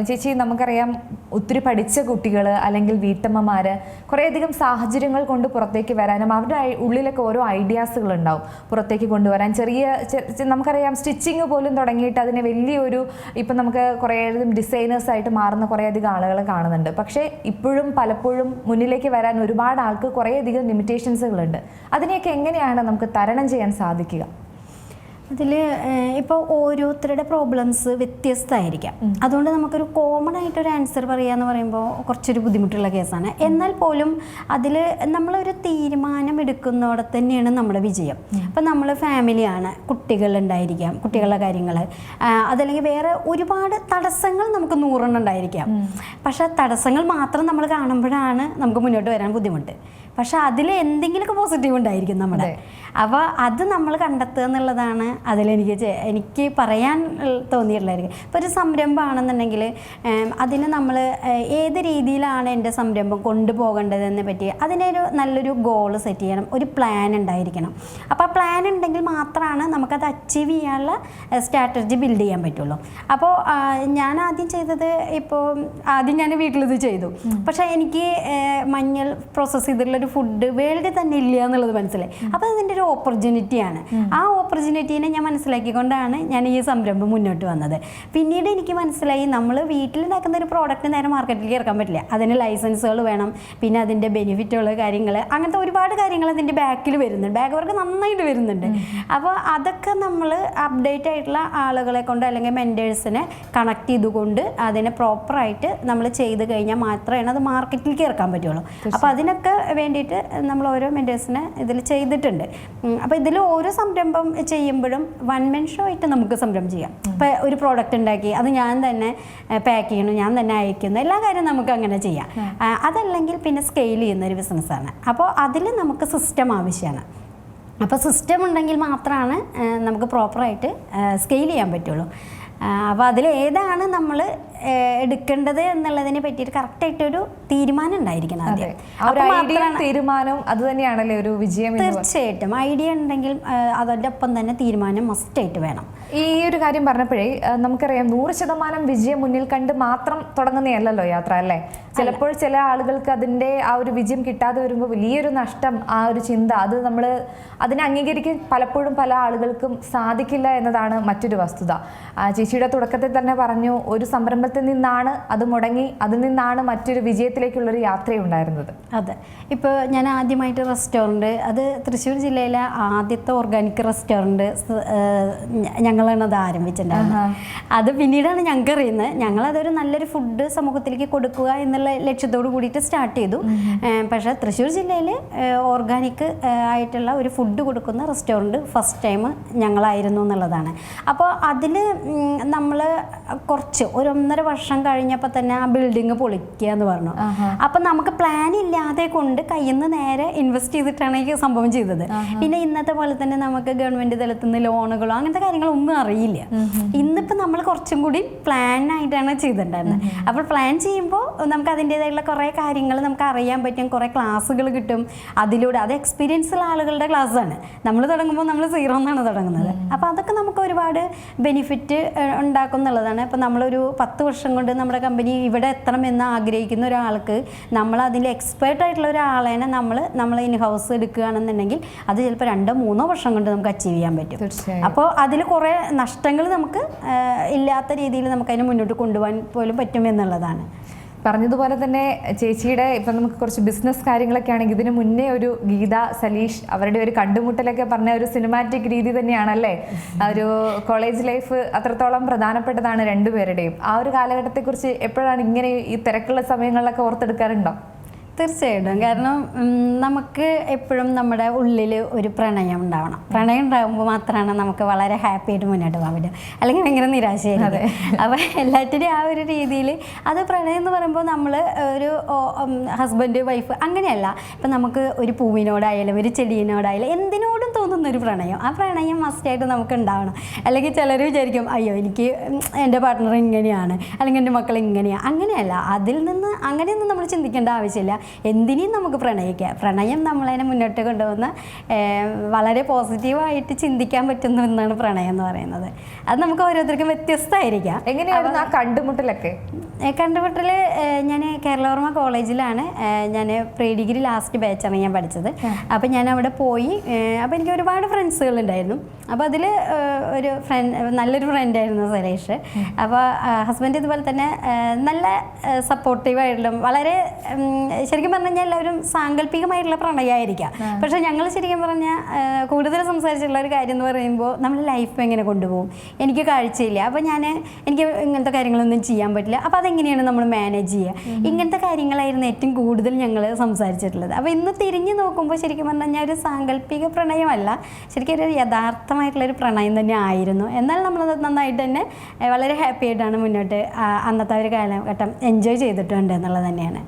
ചേച്ചി നമുക്കറിയാം, ഒത്തിരി പഠിച്ച കുട്ടികൾ അല്ലെങ്കിൽ വീട്ടമ്മമാർ കുറേയധികം സാഹചര്യങ്ങൾ കൊണ്ട് പുറത്തേക്ക് വരാനും അവരുടെ ഉള്ളിലൊക്കെ ഓരോ ഐഡിയാസുകൾ ഉണ്ടാവും പുറത്തേക്ക് കൊണ്ടുവരാൻ. നമുക്കറിയാം സ്റ്റിച്ചിങ് പോലും തുടങ്ങിയിട്ട് അതിനെ വലിയൊരു ഇപ്പം നമുക്ക് കുറേയധികം ഡിസൈനേഴ്സായിട്ട് മാറുന്ന കുറേയധികം ആളുകൾ കാണുന്നുണ്ട്. പക്ഷേ ഇപ്പോഴും പലപ്പോഴും മുന്നിലേക്ക് വരാൻ ഒരുപാട് ആൾക്ക് കുറേയധികം ലിമിറ്റേഷൻസുകളുണ്ട്. അതിനെയൊക്കെ എങ്ങനെയാണ് നമുക്ക് തരണം ചെയ്യാൻ സാധിക്കുക? അതിൽ ഇപ്പോൾ ഓരോരുത്തരുടെ പ്രോബ്ലംസ് വ്യത്യസ്തമായിരിക്കാം. അതുകൊണ്ട് നമുക്കൊരു കോമൺ ആയിട്ടൊരു ആൻസർ പറയുക എന്ന് പറയുമ്പോൾ കുറച്ചൊരു ബുദ്ധിമുട്ടുള്ള കേസാണ്. എന്നാൽ പോലും അതിൽ നമ്മളൊരു തീരുമാനം എടുക്കുന്നതോടെ തന്നെയാണ് നമ്മുടെ വിജയം. ഇപ്പം നമ്മൾ ഫാമിലിയാണ്, കുട്ടികളുണ്ടായിരിക്കാം, കുട്ടികളുടെ കാര്യങ്ങൾ, അതല്ലെങ്കിൽ വേറെ ഒരുപാട് തടസ്സങ്ങൾ നമുക്ക് 100 ഉണ്ടായിരിക്കാം. പക്ഷേ തടസ്സങ്ങൾ മാത്രം നമ്മൾ കാണുമ്പോഴാണ് നമുക്ക് മുന്നോട്ട് വരാൻ ബുദ്ധിമുട്ട്. പക്ഷെ അതിൽ എന്തെങ്കിലുമൊക്കെ പോസിറ്റീവ് ഉണ്ടായിരിക്കും നമ്മുടെ. അപ്പോൾ അത് നമ്മൾ കണ്ടെത്തുക എന്നുള്ളതാണ് എനിക്ക് പറയാൻ തോന്നിയിട്ടുള്ളതായിരിക്കും. ഇപ്പോൾ ഒരു സംരംഭമാണെന്നുണ്ടെങ്കിൽ അതിന് നമ്മൾ ഏത് രീതിയിലാണ് എൻ്റെ സംരംഭം കൊണ്ടുപോകേണ്ടതെന്നെ പറ്റി അതിനൊരു നല്ലൊരു ഗോൾ സെറ്റ് ചെയ്യണം, ഒരു പ്ലാൻ ഉണ്ടായിരിക്കണം. അപ്പോൾ ആ പ്ലാൻ ഉണ്ടെങ്കിൽ മാത്രമാണ് നമുക്കത് അച്ചീവ് ചെയ്യാനുള്ള സ്ട്രാറ്റജി ബിൽഡ് ചെയ്യാൻ പറ്റുള്ളൂ. അപ്പോൾ ഞാൻ ആദ്യം ചെയ്തത്, ആദ്യം ഞാൻ വീട്ടിലിത് ചെയ്തു. പക്ഷേ എനിക്ക് മഞ്ഞൾ പ്രോസസ്സ് ചെയ്തിട്ടുള്ളൊരു ഫുഡ് വേൾഡിൽ തന്നെ ഇല്ല എന്നുള്ളത് മനസ്സിലായി. അപ്പോൾ അതിൻ്റെ ഒരു ഓപ്പർച്യൂണിറ്റിയാണ്. ആ ഓപ്പർച്യൂണിറ്റീനെ ഞാൻ മനസ്സിലാക്കിക്കൊണ്ടാണ് ഞാൻ ഈ സംരംഭം മുന്നോട്ട് വന്നത്. പിന്നീട് എനിക്ക് മനസ്സിലായി, നമ്മൾ വീട്ടിലുണ്ടാക്കുന്ന ഒരു പ്രോഡക്റ്റ് നേരെ മാർക്കറ്റിലേക്ക് ഇറക്കാൻ പറ്റില്ല. അതിന് ലൈസൻസുകൾ വേണം, പിന്നെ അതിൻ്റെ ബെനിഫിറ്റുള്ള കാര്യങ്ങൾ, അങ്ങനത്തെ ഒരുപാട് കാര്യങ്ങൾ അതിൻ്റെ ബാക്കിൽ വരുന്നുണ്ട്, ബാക്ക് വർക്ക് നന്നായിട്ട് വരുന്നുണ്ട്. അപ്പോൾ അതൊക്കെ നമ്മൾ അപ്ഡേറ്റ് ആയിട്ടുള്ള ആളുകളെ കൊണ്ട് അല്ലെങ്കിൽ മെൻറ്റേഴ്സിനെ കണക്ട് ചെയ്തുകൊണ്ട് അതിനെ പ്രോപ്പറായിട്ട് നമ്മൾ ചെയ്ത് കഴിഞ്ഞാൽ മാത്രമേ അത് മാർക്കറ്റിലേക്ക് ഇറക്കാൻ പറ്റുള്ളൂ. അപ്പോൾ അതിനൊക്കെ വേണ്ടിയിട്ട് നമ്മൾ ഓരോ മെൻറ്റേഴ്സിനെ ഇതിൽ ചെയ്തിട്ടുണ്ട്. അപ്പോൾ ഇതിൽ ഓരോ സംരംഭം ചെയ്യുമ്പോഴും വൺ മെൻ ഷോ ആയിട്ട് നമുക്ക് സംരംഭം ചെയ്യാം. ഇപ്പോൾ ഒരു പ്രോഡക്റ്റ് ഉണ്ടാക്കി അത് ഞാൻ തന്നെ പാക്ക് ചെയ്യണം, ഞാൻ തന്നെ അയക്കുന്നു, എല്ലാ കാര്യവും നമുക്ക് അങ്ങനെ ചെയ്യാം. അതല്ലെങ്കിൽ പിന്നെ സ്കെയിൽ ചെയ്യുന്ന ഒരു ബിസിനസ്സാണ്. അപ്പോൾ അതിൽ നമുക്ക് സിസ്റ്റം ആവശ്യമാണ്. അപ്പോൾ സിസ്റ്റം ഉണ്ടെങ്കിൽ മാത്രമാണ് നമുക്ക് പ്രോപ്പറായിട്ട് സ്കെയിൽ ചെയ്യാൻ പറ്റുള്ളൂ. അപ്പോൾ അതിലേതാണ് നമ്മൾ എടുക്കേണ്ടത് എന്നുള്ളതിനെ പറ്റിയിട്ട് കറക്റ്റായിട്ടൊരു തീരുമാനം ഉണ്ടായിരിക്കണം. തീരുമാനം അത് തന്നെയാണല്ലേ ഒരു വിജയം. തീർച്ചയായിട്ടും ഐഡിയ ഉണ്ടെങ്കിൽ അതിൻ്റെ ഒപ്പം തന്നെ തീരുമാനം മസ്റ്റായിട്ട് വേണം. ഈ ഒരു കാര്യം പറഞ്ഞപ്പോഴേ നമുക്കറിയാം 100% വിജയം മുന്നിൽ കണ്ട് മാത്രം തുടങ്ങുന്നതല്ലല്ലോ യാത്ര, അല്ലേ? ചിലപ്പോൾ ചില ആളുകൾക്ക് അതിൻ്റെ ആ ഒരു വിജയം കിട്ടാതെ വരുമ്പോൾ വലിയൊരു നഷ്ടം, ആ ഒരു ചിന്ത, അത് നമ്മൾ അതിനെ അംഗീകരിക്കാൻ പലപ്പോഴും പല ആളുകൾക്കും സാധിക്കില്ല എന്നതാണ് മറ്റൊരു വസ്തുത. ചേച്ചിയുടെ തുടക്കത്തിൽ തന്നെ പറഞ്ഞു, ഒരു സംരംഭത്തിൽ നിന്നാണ് അത് മുടങ്ങി, അതിൽ നിന്നാണ് മറ്റൊരു വിജയത്തിലേക്കുള്ളൊരു യാത്രയുണ്ടായിരുന്നത്. അതെ. ഇപ്പോൾ ഞാൻ ആദ്യമായിട്ട് റെസ്റ്റോറൻറ്റ്, അത് തൃശ്ശൂർ ജില്ലയിലെ ആദ്യത്തെ ഓർഗാനിക് റെസ്റ്റോറൻറ്റ് ഞങ്ങളാണ് അത് ആരംഭിച്ചിട്ടുണ്ടായിരുന്നത്. അത് പിന്നീടാണ് ഞങ്ങൾക്ക് അറിയുന്നത്. ഞങ്ങളതൊരു നല്ലൊരു ഫുഡ് സമൂഹത്തിലേക്ക് കൊടുക്കുക എന്നുള്ള ലക്ഷ്യത്തോട് കൂടിയിട്ട് സ്റ്റാർട്ട് ചെയ്തു. പക്ഷേ തൃശ്ശൂർ ജില്ലയിൽ ഓർഗാനിക് ആയിട്ടുള്ള ഒരു ഫുഡ് കൊടുക്കുന്ന റെസ്റ്റോറൻറ്റ് ഫസ്റ്റ് ടൈം ഞങ്ങളായിരുന്നു എന്നുള്ളതാണ്. അപ്പോൾ അതിൽ നമ്മൾ കുറച്ച് 1.5 വർഷം കഴിഞ്ഞപ്പോൾ തന്നെ ആ ബിൽഡിങ് പൊളിക്കുക എന്ന് പറഞ്ഞു. അപ്പം നമുക്ക് പ്ലാൻ ഇല്ലാതെ കൊണ്ട് കയ്യിൽ നിന്ന് നേരെ ഇൻവെസ്റ്റ് ചെയ്തിട്ടാണ് ഈ സംഭവം ചെയ്തത്. പിന്നെ ഇന്നത്തെ പോലെ തന്നെ നമുക്ക് ഗവൺമെൻറ് തലത്തിൽ നിന്ന് ലോണുകളോ അങ്ങനത്തെ കാര്യങ്ങളൊന്നും അറിയില്ല. ഇന്നിപ്പോൾ നമ്മൾ കുറച്ചും കൂടി പ്ലാൻ ആയിട്ടാണ് ചെയ്തിട്ടുണ്ടായിരുന്നത്. അപ്പോൾ പ്ലാൻ ചെയ്യുമ്പോൾ നമുക്ക് അതിൻ്റേതായിട്ടുള്ള കുറേ കാര്യങ്ങൾ നമുക്ക് അറിയാൻ പറ്റും, കുറേ ക്ലാസ്സുകൾ കിട്ടും. അതിലൂടെ അത് എക്സ്പീരിയൻസ് ഉള്ള ആളുകളുടെ ക്ലാസ്സാണ്. നമ്മൾ തുടങ്ങുമ്പോൾ നമ്മൾ 0 എന്നാണ് തുടങ്ങുന്നത്. അപ്പോൾ അതൊക്കെ നമുക്ക് ഒരുപാട് ബെനിഫിറ്റ് ഉണ്ടാക്കും എന്നുള്ളതാണ്. ഇപ്പോൾ നമ്മളൊരു 10 വർഷം കൊണ്ട് നമ്മുടെ കമ്പനി ഇവിടെ എത്തണമെന്ന് ആഗ്രഹിക്കുന്ന ഒരാൾക്ക് നമ്മൾ അതിൽ എക്സ്പേർട്ടായിട്ടുള്ള ഒരാളേനെ നമ്മൾ ഇൻ ഹൗസ് എടുക്കുകയാണെന്നുണ്ടെങ്കിൽ അത് ചിലപ്പോൾ 2-3 വർഷം കൊണ്ട് നമുക്ക് അച്ചീവ് ചെയ്യാൻ പറ്റും. അപ്പോൾ അതിൽ കുറേ നഷ്ടങ്ങൾ നമുക്ക് ഇല്ലാത്ത രീതിയിൽ നമുക്കതിനെ മുന്നോട്ട് കൊണ്ടുപോകാൻ പോലും പറ്റും എന്നുള്ളതാണ്. പറഞ്ഞതുപോലെ തന്നെ ചേച്ചിയുടെ ഇപ്പം നമുക്ക് കുറച്ച് ബിസിനസ് കാര്യങ്ങളൊക്കെ ആണെങ്കിൽ ഇതിന് മുന്നേ ഒരു ഗീത സലീഷ് അവരുടെ ഒരു കണ്ടുമുട്ടലൊക്കെ പറഞ്ഞ ഒരു സിനിമാറ്റിക് രീതി തന്നെയാണല്ലേ. ഒരു കോളേജ് ലൈഫ് അത്രത്തോളം പ്രധാനപ്പെട്ടതാണ് രണ്ടുപേരുടെയും. ആ ഒരു കാലഘട്ടത്തെക്കുറിച്ച് എപ്പോഴാണ് ഇങ്ങനെ ഈ തിരക്കുള്ള സമയങ്ങളിലൊക്കെ ഓർത്തെടുക്കാറുണ്ടോ? തീർച്ചയായിട്ടും. കാരണം നമുക്ക് എപ്പോഴും നമ്മുടെ ഉള്ളിൽ ഒരു പ്രണയം ഉണ്ടാവണം. പ്രണയം ഉണ്ടാകുമ്പോൾ മാത്രമാണ് നമുക്ക് വളരെ ഹാപ്പി ആയിട്ട് മുന്നോട്ട് പോകാൻ പറ്റും, അല്ലെങ്കിൽ ഭയങ്കര നിരാശയായിരിക്കും. അപ്പോൾ എല്ലാറ്റിനും ആ ഒരു രീതിയിൽ അത് പ്രണയം എന്ന് പറയുമ്പോൾ നമ്മൾ ഒരു ഹസ്ബൻഡ് വൈഫ് അങ്ങനെയല്ല. ഇപ്പം നമുക്ക് ഒരു പൂവിനോടായാലും ഒരു ചെടിയിനോടായാലും എന്തിനോടും തോന്നുന്നൊരു പ്രണയം, ആ പ്രണയം മസ്റ്റായിട്ട് നമുക്ക് ഉണ്ടാവണം. അല്ലെങ്കിൽ ചിലർ വിചാരിക്കും അയ്യോ എനിക്ക് എൻ്റെ പാർട്ട്ണർ ഇങ്ങനെയാണ് അല്ലെങ്കിൽ എൻ്റെ മക്കൾ ഇങ്ങനെയാണ്. അങ്ങനെയല്ല, അതിൽ നിന്ന് അങ്ങനെയൊന്നും നമ്മൾ ചിന്തിക്കേണ്ട ആവശ്യമില്ല. എന്തിനേയും നമുക്ക് പ്രണയിക്കാം. പ്രണയം നമ്മളതിനെ മുന്നോട്ട് കൊണ്ടുവന്ന് വളരെ പോസിറ്റീവായിട്ട് ചിന്തിക്കാൻ പറ്റുന്ന ഒന്നാണ് പ്രണയം എന്ന് പറയുന്നത്. അത് നമുക്ക് ഓരോരുത്തർക്കും വ്യത്യസ്തമായിരിക്കാം. എങ്ങനെയായിരുന്നു ആ കണ്ടുമുട്ടലൊക്കെ? കണ്ടുമുട്ടൽ ഞാൻ കേരളവർമ്മ കോളേജിലാണ് ഞാൻ പ്രീ ഡിഗ്രി ലാസ്റ്റ് ബാച്ചാണ് ഞാൻ പഠിച്ചത്. അപ്പോൾ ഞാൻ അവിടെ പോയി. അപ്പോൾ എനിക്ക് ഒരുപാട് ഫ്രണ്ട്സുകൾ ഉണ്ടായിരുന്നു. അപ്പോൾ അതിൽ ഒരു നല്ലൊരു ഫ്രണ്ടായിരുന്നു സലേഷ്. അപ്പോൾ ഹസ്ബൻഡ് ഇതുപോലെ തന്നെ നല്ല സപ്പോർട്ടീവായിട്ടുള്ള വളരെ ശരിക്കും പറഞ്ഞു കഴിഞ്ഞാൽ എല്ലാവരും സാങ്കല്പികമായിട്ടുള്ള പ്രണയമായിരിക്കാം. പക്ഷേ ഞങ്ങൾ ശരിക്കും പറഞ്ഞാൽ കൂടുതൽ സംസാരിച്ചിട്ടുള്ള ഒരു കാര്യം എന്ന് പറയുമ്പോൾ നമ്മൾ ലൈഫ് എങ്ങനെ കൊണ്ടുപോകും, എനിക്ക് കാഴ്ചയില്ല, അപ്പോൾ എനിക്ക് ഇങ്ങനത്തെ കാര്യങ്ങളൊന്നും ചെയ്യാൻ പറ്റില്ല, അപ്പോൾ അതെങ്ങനെയാണ് നമ്മൾ മാനേജ് ചെയ്യുക, ഇങ്ങനത്തെ കാര്യങ്ങളായിരുന്നു ഏറ്റവും കൂടുതൽ ഞങ്ങൾ സംസാരിച്ചിട്ടുള്ളത്. അപ്പോൾ ഇന്ന് തിരിഞ്ഞു നോക്കുമ്പോൾ ശരിക്കും പറഞ്ഞു കഴിഞ്ഞാൽ ഒരു സാങ്കല്പിക പ്രണയമല്ല, ശരിക്കും ഒരു യഥാർത്ഥമായിട്ടുള്ളൊരു പ്രണയം തന്നെ ആയിരുന്നു. എന്നാൽ നമ്മളത് നന്നായിട്ട് തന്നെ വളരെ ഹാപ്പി ആയിട്ടാണ് മുന്നോട്ട് അന്നത്തെ ഒരു കാലഘട്ടം എൻജോയ് ചെയ്തിട്ടുണ്ട് എന്നുള്ളത് തന്നെയാണ്.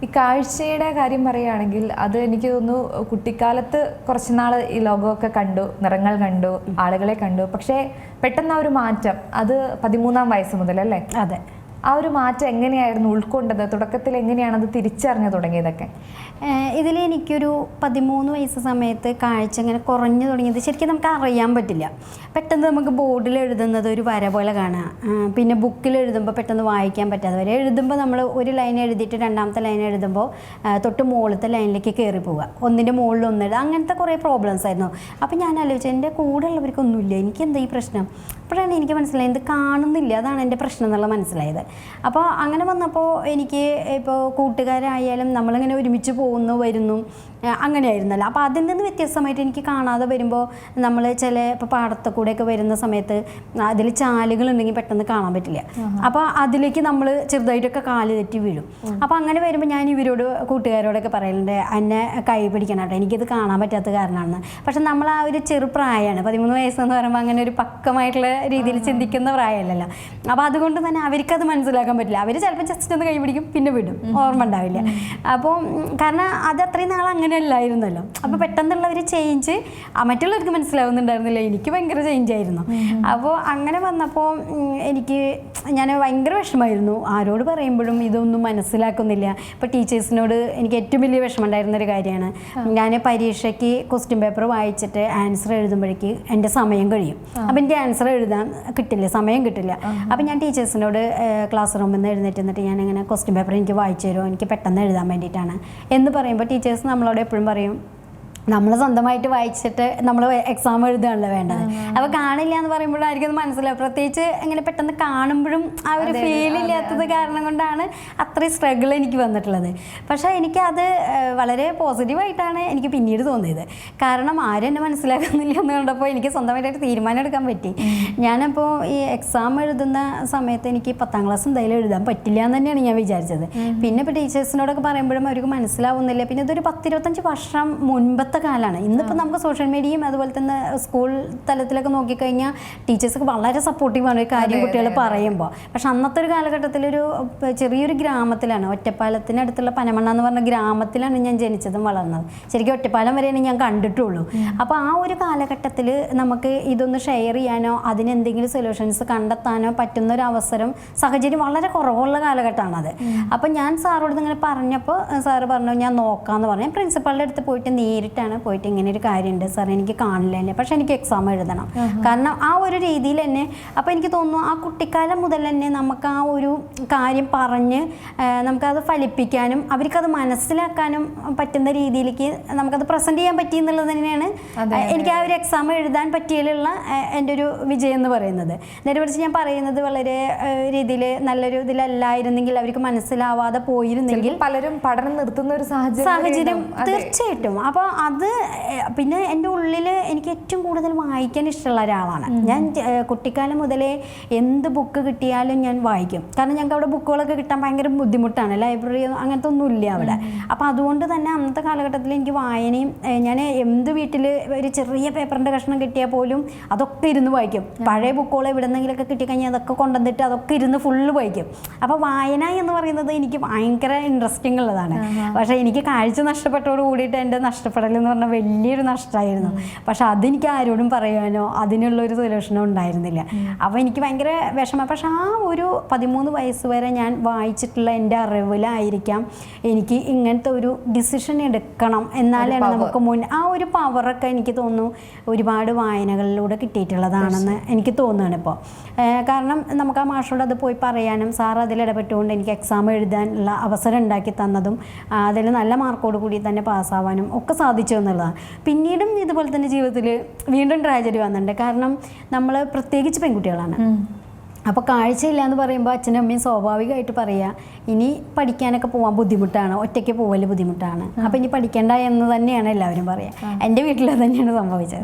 ഈ കാഴ്ചയുടെ കാര്യം പറയുകയാണെങ്കിൽ അത് എനിക്ക് തോന്നുന്നു കുട്ടിക്കാലത്ത് കുറച്ചുനാൾ ഈ ലോകമൊക്കെ കണ്ടു, നിറങ്ങൾ കണ്ടു, ആളുകളെ കണ്ടു. പക്ഷേ പെട്ടെന്ന് ആ ഒരു മാറ്റം അത് 13-ാം വയസ്സ് മുതൽ അല്ലേ? അതെ. ആ ഒരു മാറ്റം എങ്ങനെയായിരുന്നു ഉൾക്കൊണ്ടത്? തുടക്കത്തിൽ എങ്ങനെയാണ് അത് തിരിച്ചറിഞ്ഞു തുടങ്ങിയതൊക്കെ? ഇതിൽ എനിക്കൊരു 13 വയസ്സ് സമയത്ത് കാഴ്ച ഇങ്ങനെ കുറഞ്ഞു തുടങ്ങിയത് ശരിക്കും നമുക്ക് അറിയാൻ പറ്റില്ല. പെട്ടെന്ന് നമുക്ക് ബോർഡിൽ എഴുതുന്നത് ഒരു വര പോലെ കാണാം, പിന്നെ ബുക്കിൽ എഴുതുമ്പോൾ പെട്ടെന്ന് വായിക്കാൻ പറ്റാതെ വരെ. എഴുതുമ്പോൾ നമ്മൾ ഒരു ലൈൻ എഴുതിയിട്ട് രണ്ടാമത്തെ ലൈൻ എഴുതുമ്പോൾ തൊട്ട് മുകളിലത്തെ ലൈനിലേക്ക് കയറി പോവുക, ഒന്നിൻ്റെ മുകളിൽ ഒന്നെഴുതുക, അങ്ങനത്തെ കുറേ പ്രോബ്ലംസ് ആയിരുന്നു. അപ്പോൾ ഞാൻ ആലോചിച്ചു എൻ്റെ കൂടെ ഉള്ളവർക്കൊന്നുമില്ല, എനിക്ക് എന്താ ഈ പ്രശ്നം? അപ്പോഴാണ് എനിക്ക് മനസ്സിലായത് ഇത് കാണുന്നില്ല, അതാണ് എൻ്റെ പ്രശ്നം എന്നുള്ള മനസ്സിലായത്. അപ്പോൾ അങ്ങനെ വന്നപ്പോൾ എനിക്ക് ഇപ്പോൾ കൂട്ടുകാരായാലും നമ്മളിങ്ങനെ ഒരുമിച്ച് പോകുന്നു വരുന്നു അങ്ങനെയായിരുന്നല്ലോ. അപ്പോൾ അതിൽ നിന്ന് വ്യത്യസ്തമായിട്ട് എനിക്ക് കാണാതെ വരുമ്പോൾ നമ്മൾ ചില ഇപ്പോൾ പാടത്തെ കൂടെയൊക്കെ വരുന്ന സമയത്ത് അതിൽ ചാലുകളുണ്ടെങ്കിൽ പെട്ടെന്ന് കാണാൻ പറ്റില്ല. അപ്പോൾ അതിലേക്ക് നമ്മൾ ചെറുതായിട്ടൊക്കെ കാല് തെറ്റി വീഴും. അപ്പോൾ അങ്ങനെ വരുമ്പോൾ ഞാൻ ഇവരോട് കൂട്ടുകാരോടൊക്കെ പറയലുണ്ട് എന്നെ കൈ പിടിക്കണം കേട്ടോ, എനിക്കിത് കാണാൻ പറ്റാത്ത കാരണമാണ്. പക്ഷെ നമ്മൾ ആ ഒരു ചെറുപ്രായമാണ്, 13 വയസ്സെന്ന് പറയുമ്പോൾ അങ്ങനെ ഒരു പക്വമായിട്ടുള്ള രീതിയിൽ ചിന്തിക്കുന്ന പ്രായമല്ലല്ലോ. അപ്പോൾ അതുകൊണ്ട് തന്നെ അവർക്കത് മനസ്സിലാക്കാൻ പറ്റില്ല. അവർ ചിലപ്പോൾ ജസ്റ്റ് ഒന്ന് കൈ പിടിക്കും, പിന്നെ വിടും, ഓർമ്മ ഉണ്ടാവില്ല. അപ്പോൾ കാരണം അത് അത്രയും നാൾ അങ്ങനെ അല്ലായിരുന്നല്ലോ. അപ്പോൾ പെട്ടെന്നുള്ള ഒരു ചേഞ്ച് മറ്റുള്ളവർക്ക് മനസ്സിലാവുന്നുണ്ടായിരുന്നില്ല, എനിക്ക് ഭയങ്കര ചേഞ്ച് ആയിരുന്നു. അപ്പോൾ അങ്ങനെ വന്നപ്പോൾ ഞാൻ ഭയങ്കര വിഷമമായിരുന്നു. ആരോട് പറയുമ്പോഴും ഇതൊന്നും മനസ്സിലാക്കുന്നില്ല. ഇപ്പോൾ ടീച്ചേഴ്സിനോട് എനിക്ക് ഏറ്റവും വലിയ വിഷമം ഉണ്ടായിരുന്നൊരു കാര്യമാണ്, ഞാൻ പരീക്ഷയ്ക്ക് ക്വസ്റ്റ്യൻ പേപ്പർ വായിച്ചിട്ട് ആൻസർ എഴുതുമ്പോഴേക്ക് എൻ്റെ സമയം കഴിയും. അപ്പം എനിക്ക് ആൻസർ എഴുതാൻ കിട്ടില്ല, സമയം കിട്ടില്ല. അപ്പം ഞാൻ ടീച്ചേഴ്സിനോട് ക്ലാസ് റൂമിൽ നിന്ന് എഴുന്നേറ്റ് നിന്നിട്ട് ഞാനിങ്ങനെ ക്വസ്റ്റ്യൻ പേപ്പർ എനിക്ക് വായിച്ചു തരുമോ, എനിക്ക് പെട്ടെന്ന് എഴുതാൻ വേണ്ടിയിട്ടാണ് എന്ന് പറയുമ്പോൾ ടീച്ചേഴ്സ് നമ്മളോട് എപ്പോഴും പറയും നമ്മൾ സ്വന്തമായിട്ട് വായിച്ചിട്ട് നമ്മൾ എക്സാം എഴുതുകയാണല്ലോ വേണ്ടത്. അപ്പോൾ കാണില്ല എന്ന് പറയുമ്പോഴായിരിക്കും അത് മനസ്സിലാവും. പ്രത്യേകിച്ച് ഇങ്ങനെ പെട്ടെന്ന് കാണുമ്പോഴും ആ ഒരു ഫീൽ ഇല്ലാത്തത് കാരണം കൊണ്ടാണ് അത്രയും സ്ട്രഗിൾ എനിക്ക് വന്നിട്ടുള്ളത്. പക്ഷേ എനിക്കത് വളരെ പോസിറ്റീവായിട്ടാണ് എനിക്ക് പിന്നീട് തോന്നിയത്. കാരണം ആരും എന്നെ മനസ്സിലാക്കുന്നില്ല എന്ന് കണ്ടപ്പോൾ എനിക്ക് സ്വന്തമായിട്ടൊരു തീരുമാനം എടുക്കാൻ പറ്റി. ഞാനപ്പോൾ ഈ എക്സാം എഴുതുന്ന സമയത്ത് എനിക്ക് 10ാം ക്ലാസ് എന്തായാലും എഴുതാൻ പറ്റില്ല എന്ന് തന്നെയാണ് ഞാൻ വിചാരിച്ചത്. പിന്നെ ഇപ്പോൾ ടീച്ചേഴ്സിനോടൊക്കെ പറയുമ്പോഴും അവർക്ക് മനസ്സിലാവുന്നില്ല. പിന്നെ ഇതൊരു 10-25 വർഷം മുൻപത്തെ കാലമാണ്. ഇന്നിപ്പോൾ നമുക്ക് സോഷ്യൽ മീഡിയയും അതുപോലെ തന്നെ സ്കൂൾ തലത്തിലൊക്കെ നോക്കിക്കഴിഞ്ഞാൽ ടീച്ചേഴ്സൊക്കെ വളരെ സപ്പോർട്ടീവാണ് ഒരു കാര്യം കുട്ടികൾ പറയുമ്പോൾ. പക്ഷെ അന്നത്തെ ഒരു കാലഘട്ടത്തിലൊരു ചെറിയൊരു ഗ്രാമത്തിലാണ്, ഒറ്റപ്പാലത്തിനടുത്തുള്ള പനമണ്ണ എന്ന് പറഞ്ഞ ഗ്രാമത്തിലാണ് ഞാൻ ജനിച്ചതും വളർന്നത്. ശരിക്കും ഒറ്റപ്പാലം വരെയാണ് ഞാൻ കണ്ടിട്ടുള്ളൂ. അപ്പോൾ ആ ഒരു കാലഘട്ടത്തിൽ നമുക്ക് ഇതൊന്ന് ഷെയർ ചെയ്യാനോ അതിനെന്തെങ്കിലും സൊല്യൂഷൻസ് കണ്ടെത്താനോ പറ്റുന്ന ഒരു അവസരം സാഹചര്യം വളരെ കുറവുള്ള കാലഘട്ടമാണത്. അപ്പോൾ ഞാൻ സാറോട് ഇങ്ങനെ പറഞ്ഞപ്പോൾ സാറ് പറഞ്ഞു ഞാൻ നോക്കാമെന്ന് പറഞ്ഞു. പ്രിൻസിപ്പളുടെ അടുത്ത് പോയിട്ട് നേരിട്ടാണ് പോയിട്ട് ഇങ്ങനെ ഒരു കാര്യമുണ്ട് സാർ, എനിക്ക് കാണില്ല തന്നെ, പക്ഷെ എനിക്ക് എക്സാം എഴുതണം. കാരണം ആ ഒരു രീതിയിൽ തന്നെ അപ്പോൾ എനിക്ക് തോന്നുന്നു ആ കുട്ടിക്കാലം മുതൽ തന്നെ നമുക്ക് ആ ഒരു കാര്യം പറഞ്ഞ് നമുക്കത് ഫലിപ്പിക്കാനും അവർക്കത് മനസ്സിലാക്കാനും പറ്റുന്ന രീതിയിലേക്ക് നമുക്കത് പ്രസൻറ്റ് ചെയ്യാൻ പറ്റി എന്നുള്ളത് തന്നെയാണ് എനിക്ക് ആ ഒരു എക്സാം എഴുതാൻ പറ്റിയതിലുള്ള എൻ്റെ ഒരു വിജയം എന്ന് പറയുന്നത്. നേരെ മറിച്ച് ഞാൻ പറയുന്നത് വളരെ രീതിയിൽ നല്ലൊരു ഇതിലല്ലായിരുന്നെങ്കിൽ അവർക്ക് മനസ്സിലാവാതെ പോയിരുന്നെങ്കിൽ പലരും പഠനം നിർത്തുന്ന ഒരു സാഹചര്യം തീർച്ചയായിട്ടും. അപ്പോൾ അത് പിന്നെ എൻ്റെ ഉള്ളിൽ എനിക്ക് ഏറ്റവും കൂടുതൽ വായിക്കാൻ ഇഷ്ടമുള്ള ഒരാളാണ് ഞാൻ. കുട്ടിക്കാലം മുതലേ എന്ത് ബുക്ക് കിട്ടിയാലും ഞാൻ വായിക്കും. കാരണം ഞങ്ങൾക്ക് അവിടെ ബുക്കുകളൊക്കെ കിട്ടാൻ ഭയങ്കര ബുദ്ധിമുട്ടാണ്, ലൈബ്രറി അങ്ങനത്തെ ഒന്നും ഇല്ല അവിടെ. അപ്പോൾ അതുകൊണ്ട് തന്നെ അന്നത്തെ കാലഘട്ടത്തിൽ എനിക്ക് വായനയും ഞാൻ എന്ത് വീട്ടിൽ ഒരു ചെറിയ പേപ്പറിൻ്റെ കഷ്ണം കിട്ടിയാൽ പോലും അതൊക്കെ ഇരുന്ന് വായിക്കും. പഴയ ബുക്കുകൾ എവിടെ നിന്നെങ്കിലൊക്കെ കിട്ടിക്കഴിഞ്ഞാൽ അതൊക്കെ കൊണ്ടുവന്നിട്ട് അതൊക്കെ ഇരുന്ന് ഫുള്ള് വായിക്കും. അപ്പോൾ വായന എന്ന് പറയുന്നത് എനിക്ക് ഭയങ്കര ഇൻട്രസ്റ്റിംഗ് ഉള്ളതാണ്. പക്ഷേ എനിക്ക് കാഴ്ച നഷ്ടപ്പെട്ടോട് കൂടിയിട്ട് എൻ്റെ നഷ്ടപ്പെടൽ എന്ന് പറഞ്ഞാൽ വലിയൊരു നഷ്ടമായിരുന്നു. പക്ഷെ അതെനിക്ക് ആരോടും പറയാനോ അതിനുള്ളൊരു സൊല്യൂഷനോ ഉണ്ടായിരുന്നില്ല. അപ്പോൾ എനിക്ക് ഭയങ്കര വിഷമം. പക്ഷെ ആ ഒരു 13 വയസ്സ് വരെ ഞാൻ വായിച്ചിട്ടുള്ള എൻ്റെ അറിവിലായിരിക്കാം എനിക്ക് ഇങ്ങനത്തെ ഒരു ഡിസിഷൻ എടുക്കണം എന്നാലാണ് നമുക്ക് ആ ഒരു പവറൊക്കെ എനിക്ക് തോന്നുന്നു ഒരുപാട് വായനകളിലൂടെ കിട്ടിയിട്ടുള്ളതാണെന്ന് എനിക്ക് തോന്നുകയാണ് ഇപ്പോൾ. കാരണം നമുക്ക് ആ മാഷോട് അത് പോയി പറയാനും സാർ അതിലിടപെട്ടുകൊണ്ട് എനിക്ക് എക്സാം എഴുതാനുള്ള അവസരം ഉണ്ടാക്കി തന്നതും അതിൽ നല്ല മാർക്കോട് കൂടി തന്നെ പാസ്സാവാനും ഒക്കെ സാധിച്ചു എന്നുള്ളതാണ്. പിന്നീടും ഇതുപോലെ തന്നെ ജീവിതത്തിൽ വീണ്ടും ട്രാജഡി വന്നിട്ടുണ്ട്. കാരണം നമ്മൾ പ്രത്യേകിച്ച് പെൺകുട്ടികളാണ്. അപ്പോൾ കാഴ്ചയില്ല എന്ന് പറയുമ്പോൾ അച്ഛനും അമ്മയും സ്വാഭാവികമായിട്ട് പറയുക ഇനി പഠിക്കാനൊക്കെ പോകാൻ ബുദ്ധിമുട്ടാണ്, ഒറ്റയ്ക്ക് പോകൽ ബുദ്ധിമുട്ടാണ്, അപ്പോൾ ഇനി പഠിക്കേണ്ട എന്ന് തന്നെയാണ് എല്ലാവരും പറയുക. എൻ്റെ വീട്ടിൽ തന്നെയാണ് സംഭവിച്ചത്.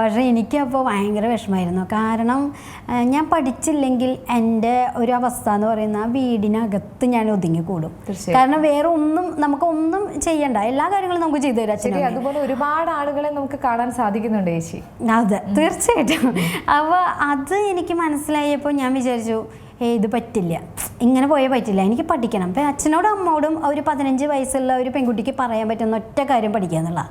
പക്ഷേ എനിക്കപ്പോൾ ഭയങ്കര വിഷമമായിരുന്നു. കാരണം ഞാൻ പഠിച്ചില്ലെങ്കിൽ എൻ്റെ ഒരു അവസ്ഥ എന്ന് പറയുന്ന ആ വീടിനകത്ത് ഞാൻ ഒതുങ്ങിക്കൂടും. കാരണം വേറെ ഒന്നും നമുക്കൊന്നും ചെയ്യണ്ട, എല്ലാ കാര്യങ്ങളും നമുക്ക് ചെയ്തു തരാം അച്ഛനും. അതുപോലെ ഒരുപാട് ആളുകളെ നമുക്ക് കാണാൻ സാധിക്കുന്നുണ്ട് ചേച്ചി. അതെ തീർച്ചയായിട്ടും. അപ്പോൾ അത് എനിക്ക് മനസ്സിലായപ്പോൾ ഞാൻ വിചാരിച്ചു ഇത് പറ്റില്ല, ഇങ്ങനെ പോയാൽ പറ്റില്ല, എനിക്ക് പഠിക്കണം. അപ്പം അച്ഛനോടും അമ്മോടും ഒരു 15 വയസ്സുള്ള ഒരു പെൺകുട്ടിക്ക് പറയാൻ പറ്റുന്ന ഒറ്റ കാര്യം പഠിക്കുക എന്നുള്ള.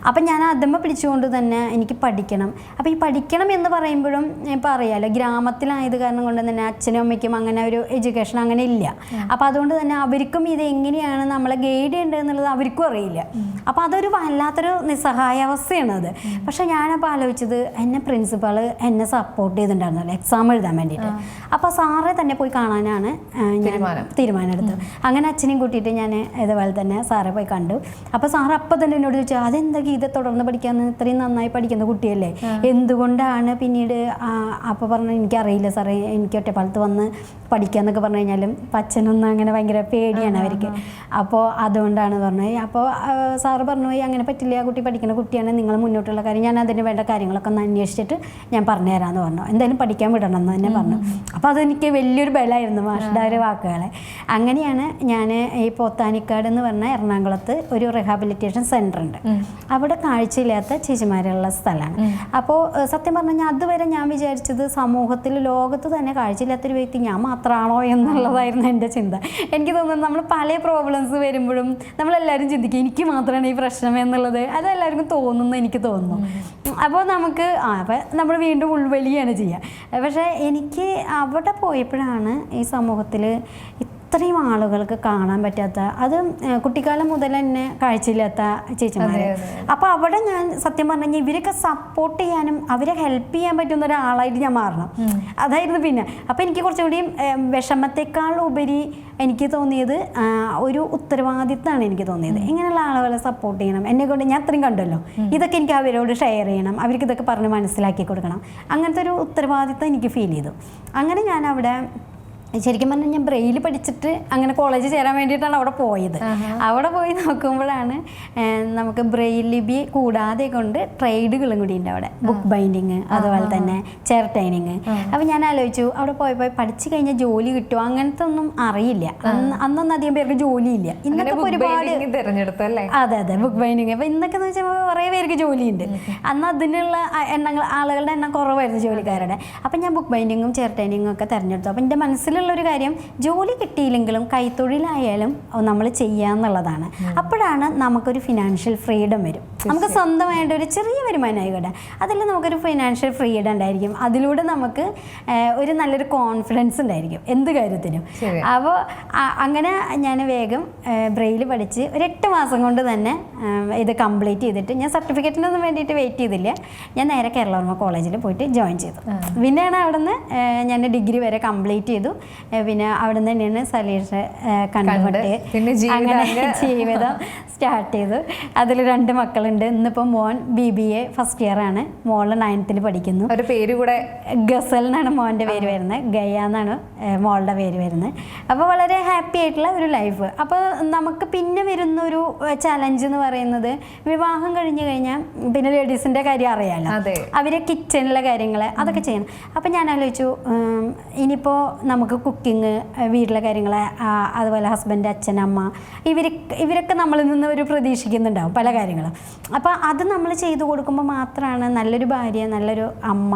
അപ്പം ഞാൻ അതമ്മ പിടിച്ചുകൊണ്ട് തന്നെ എനിക്ക് പഠിക്കണം. അപ്പോൾ ഈ പഠിക്കണം എന്ന് പറയുമ്പോഴും ഇപ്പം അറിയാമല്ലോ, ഗ്രാമത്തിലായത് കാരണം കൊണ്ട് തന്നെ അച്ഛനും അമ്മയ്ക്കും അങ്ങനെ ഒരു എഡ്യൂക്കേഷൻ അങ്ങനെ ഇല്ല. അപ്പോൾ അതുകൊണ്ട് തന്നെ അവർക്കും ഇത് എങ്ങനെയാണ് നമ്മളെ ഗൈഡ് ചെയ്യേണ്ടത് എന്നുള്ളത് അവർക്കും അറിയില്ല. അപ്പോൾ അതൊരു വല്ലാത്തൊരു നിസ്സഹായാവസ്ഥയാണ് അത്. പക്ഷെ ഞാനപ്പോൾ ആലോചിച്ചത്, എന്നെ പ്രിൻസിപ്പാൾ എന്നെ സപ്പോർട്ട് ചെയ്തിട്ടുണ്ടായിരുന്നല്ലോ എക്സാം എഴുതാൻ വേണ്ടിയിട്ട്. അപ്പോൾ സാറെ തന്നെ പോയി കാണാനാണ് ഞാൻ തീരുമാനം എടുത്തത്. അങ്ങനെ അച്ഛനെയും കൂട്ടിയിട്ട് ഞാൻ ഇതുപോലെ തന്നെ സാറെ പോയി കണ്ടു. അപ്പോൾ സാറ് അപ്പം തന്നെ എന്നോട് ചോദിച്ചു, അതെന്താ ഗീത തുടർന്ന് പഠിക്കാമെന്ന്, ഇത്രയും നന്നായി പഠിക്കുന്ന കുട്ടിയല്ലേ, എന്തുകൊണ്ടാണ് പിന്നീട്? അപ്പോൾ പറഞ്ഞു, എനിക്കറിയില്ല സാറേ, എനിക്ക് ഒറ്റപ്പാലത്ത് വന്ന് പഠിക്കാമെന്നൊക്കെ പറഞ്ഞു കഴിഞ്ഞാലും അച്ഛനൊന്നും അങ്ങനെ ഭയങ്കര പേടിയാണ് അവർക്ക്. അപ്പോൾ അതുകൊണ്ടാണ് പറഞ്ഞത്. അപ്പോൾ സാറ് പറഞ്ഞു, അങ്ങനെ പറ്റില്ല, ആ കുട്ടി പഠിക്കുന്ന കുട്ടിയാണ്, നിങ്ങൾ മുന്നോട്ടുള്ള കാര്യം ഞാൻ അതിന് വേണ്ട കാര്യങ്ങളൊക്കെ ഒന്ന് അന്വേഷിച്ചിട്ട് ഞാൻ പറഞ്ഞു തരാമെന്ന് പറഞ്ഞു. എന്തായാലും പഠിക്കാൻ വിടണം എന്ന് തന്നെ പറഞ്ഞു. അപ്പോൾ അതെനിക്ക് വലിയൊരു ബലമായിരുന്നു മാഷിൻ്റെ ഒരു വാക്കുകളെ. അങ്ങനെയാണ് ഞാൻ ഈ പോത്താനിക്കാട് എന്ന് പറഞ്ഞ എറണാകുളത്ത് ഒരു റിഹാബിലിറ്റേഷൻ സെൻ്റർ ഉണ്ട്. അവിടെ കാഴ്ചയില്ലാത്ത ചേച്ചിമാരുള്ള സ്ഥലമാണ്. അപ്പോൾ സത്യം പറഞ്ഞു കഴിഞ്ഞാൽ അതുവരെ ഞാൻ വിചാരിച്ചത് സമൂഹത്തിൽ ലോകത്ത് തന്നെ കാഴ്ചയില്ലാത്തൊരു വ്യക്തി ഞാൻ മാത്രമാണോ എന്നുള്ളതായിരുന്നു എൻ്റെ ചിന്ത. എനിക്ക് തോന്നുന്നു നമ്മൾ പല പ്രോബ്ലംസ് വരുമ്പോഴും നമ്മളെല്ലാവരും ചിന്തിക്കും എനിക്ക് മാത്രമാണ് ഈ പ്രശ്നം എന്നുള്ളത്. അതെല്ലാവർക്കും തോന്നുന്നു, എനിക്ക് തോന്നുന്നു. അപ്പോൾ നമുക്ക് അപ്പോൾ നമ്മൾ വീണ്ടും ഉൾവലിയാണ് ചെയ്യുക. പക്ഷേ എനിക്ക് അവിടെ പോയപ്പോഴാണ് ഈ സമൂഹത്തിൽ ഇത്രയും ആളുകൾക്ക് കാണാൻ പറ്റാത്ത, അത് കുട്ടിക്കാലം മുതൽ തന്നെ കാഴ്ചയില്ലാത്ത ചേച്ചിമാർ. അപ്പോൾ അവിടെ ഞാൻ സത്യം പറഞ്ഞു കഴിഞ്ഞാൽ ഇവരൊക്കെ സപ്പോർട്ട് ചെയ്യാനും അവരെ ഹെൽപ്പ് ചെയ്യാൻ പറ്റുന്ന ഒരാളായിട്ട് ഞാൻ മാറണം, അതായിരുന്നു പിന്നെ. അപ്പോൾ എനിക്ക് കുറച്ചുകൂടി വിഷമത്തെക്കാൾ ഉപരി എനിക്ക് തോന്നിയത് ഒരു ഉത്തരവാദിത്തമാണ് എനിക്ക് തോന്നിയത്. ഇങ്ങനെയുള്ള ആളുകളെ സപ്പോർട്ട് ചെയ്യണം, എന്നെ കൊണ്ട് ഞാൻ അത്രയും കണ്ടല്ലോ, ഇതൊക്കെ എനിക്ക് അവരോട് ഷെയർ ചെയ്യണം, അവർക്ക് ഇതൊക്കെ പറഞ്ഞ് മനസ്സിലാക്കി കൊടുക്കണം, അങ്ങനത്തെ ഒരു ഉത്തരവാദിത്തം എനിക്ക് ഫീൽ ചെയ്തു. അങ്ങനെ ഞാൻ അവിടെ ശരിക്കും പറഞ്ഞാൽ ഞാൻ ബ്രെയിൽ പഠിച്ചിട്ട് അങ്ങനെ കോളേജിൽ ചേരാൻ വേണ്ടിയിട്ടാണ് അവിടെ പോയത്. അവിടെ പോയി നോക്കുമ്പോഴാണ് നമുക്ക് ബ്രെയിൽ ലിപി കൂടാതെ കൊണ്ട് ട്രേഡുകളും കൂടി ഉണ്ട് അവിടെ, ബുക്ക് ബൈൻഡിങ്, അതുപോലെ തന്നെ ചെയർ ടൈനിങ്. അപ്പോൾ ഞാൻ ആലോചിച്ചു, അവിടെ പോയി പഠിച്ചു കഴിഞ്ഞാൽ ജോലി കിട്ടുമോ, അങ്ങനത്തെ ഒന്നും അറിയില്ല. അന്നൊന്നും അധികം പേർക്ക് ജോലിയില്ല. ഇന്നൊക്കെ ഒരുപാട് അതെ ബുക്ക് ബൈൻഡിങ്. അപ്പോൾ ഇന്നൊക്കെ എന്ന് വെച്ചാൽ കുറേ പേർക്ക് ജോലിയുണ്ട്. അന്ന് അതിനുള്ള ആളുകളുടെ എണ്ണം കുറവായിരുന്നു ജോലിക്കാരുടെ. അപ്പം ഞാൻ ബുക്ക് ബൈൻഡിങ്ങും ചെയർ ടൈനിങ്ങും ഒക്കെ തിരഞ്ഞെടുത്തു. അപ്പം എൻ്റെ മനസ്സിൽ ഒരു കാര്യം, ജോലി കിട്ടിയില്ലെങ്കിലും കൈത്തൊഴിലായാലും നമ്മൾ ചെയ്യാന്നുള്ളതാണ്. അപ്പോഴാണ് നമുക്കൊരു ഫിനാൻഷ്യൽ ഫ്രീഡം വരും. നമുക്ക് സ്വന്തമായിട്ട് ഒരു ചെറിയ വരുമാനമായിക്കോട്ടെ, അതിൽ നമുക്കൊരു ഫിനാൻഷ്യൽ ഫ്രീഡം ഉണ്ടായിരിക്കും. അതിലൂടെ നമുക്ക് ഒരു നല്ലൊരു കോൺഫിഡൻസ് ഉണ്ടായിരിക്കും എന്ത് കാര്യത്തിനും. അപ്പോൾ അങ്ങനെ ഞാൻ വേഗം ബ്രെയിൽ പഠിച്ച് ഒരു 8 മാസം കൊണ്ട് തന്നെ ഇത് കംപ്ലീറ്റ് ചെയ്തിട്ട് ഞാൻ സർട്ടിഫിക്കറ്റിനൊന്നും വേണ്ടിയിട്ട് വെയിറ്റ് ചെയ്തില്ല. ഞാൻ നേരെ കേരളവർമ്മ കോളേജിൽ പോയിട്ട് ജോയിൻ ചെയ്തു. പിന്നെയാണ് അവിടെ നിന്ന് ഞാൻ ഡിഗ്രി വരെ കംപ്ലീറ്റ് ചെയ്തു. പിന്നെ അവിടെ നിന്ന് തന്നെയാണ് സലീഷ് കണ്ടുപിട്ട് അങ്ങനെ ജീവിതം സ്റ്റാർട്ട് ചെയ്തു. അതിൽ 2 മക്കളുണ്ട്. ഇന്നിപ്പോൾ മോൻ BBA ഫസ്റ്റ് ഇയർ ആണ്, മോള് 9th പഠിക്കുന്നു. ഒരു പേര് കൂടെ ഗസൽ എന്നാണ് മോൻ്റെ പേര് വരുന്നത്, ഗയ എന്നാണ് മോളുടെ പേര് വരുന്നത്. അപ്പോൾ വളരെ ഹാപ്പി ആയിട്ടുള്ള ഒരു ലൈഫ്. അപ്പോൾ നമുക്ക് പിന്നെ വരുന്നൊരു ചലഞ്ച് എന്ന് പറയുന്നത്, വിവാഹം കഴിഞ്ഞ് കഴിഞ്ഞാൽ പിന്നെ ലേഡീസിൻ്റെ കാര്യം അറിയാമല്ലോ, അവരെ കിച്ചണിലെ കാര്യങ്ങൾ അതൊക്കെ ചെയ്യണം. അപ്പോൾ ഞാൻ ആലോചിച്ചു, ഇനിയിപ്പോൾ നമുക്ക് കുക്കിങ്, വീട്ടിലെ കാര്യങ്ങൾ, അതുപോലെ ഹസ്ബൻഡ്, അച്ഛൻ, അമ്മ, ഇവരൊക്കെ നമ്മളിൽ നിന്ന് ഒരു പ്രതീക്ഷിക്കുന്നുണ്ടാവും പല കാര്യങ്ങളും. അപ്പോൾ അത് നമ്മൾ ചെയ്തു കൊടുക്കുമ്പോൾ മാത്രമാണ് നല്ലൊരു ഭാര്യ, നല്ലൊരു അമ്മ,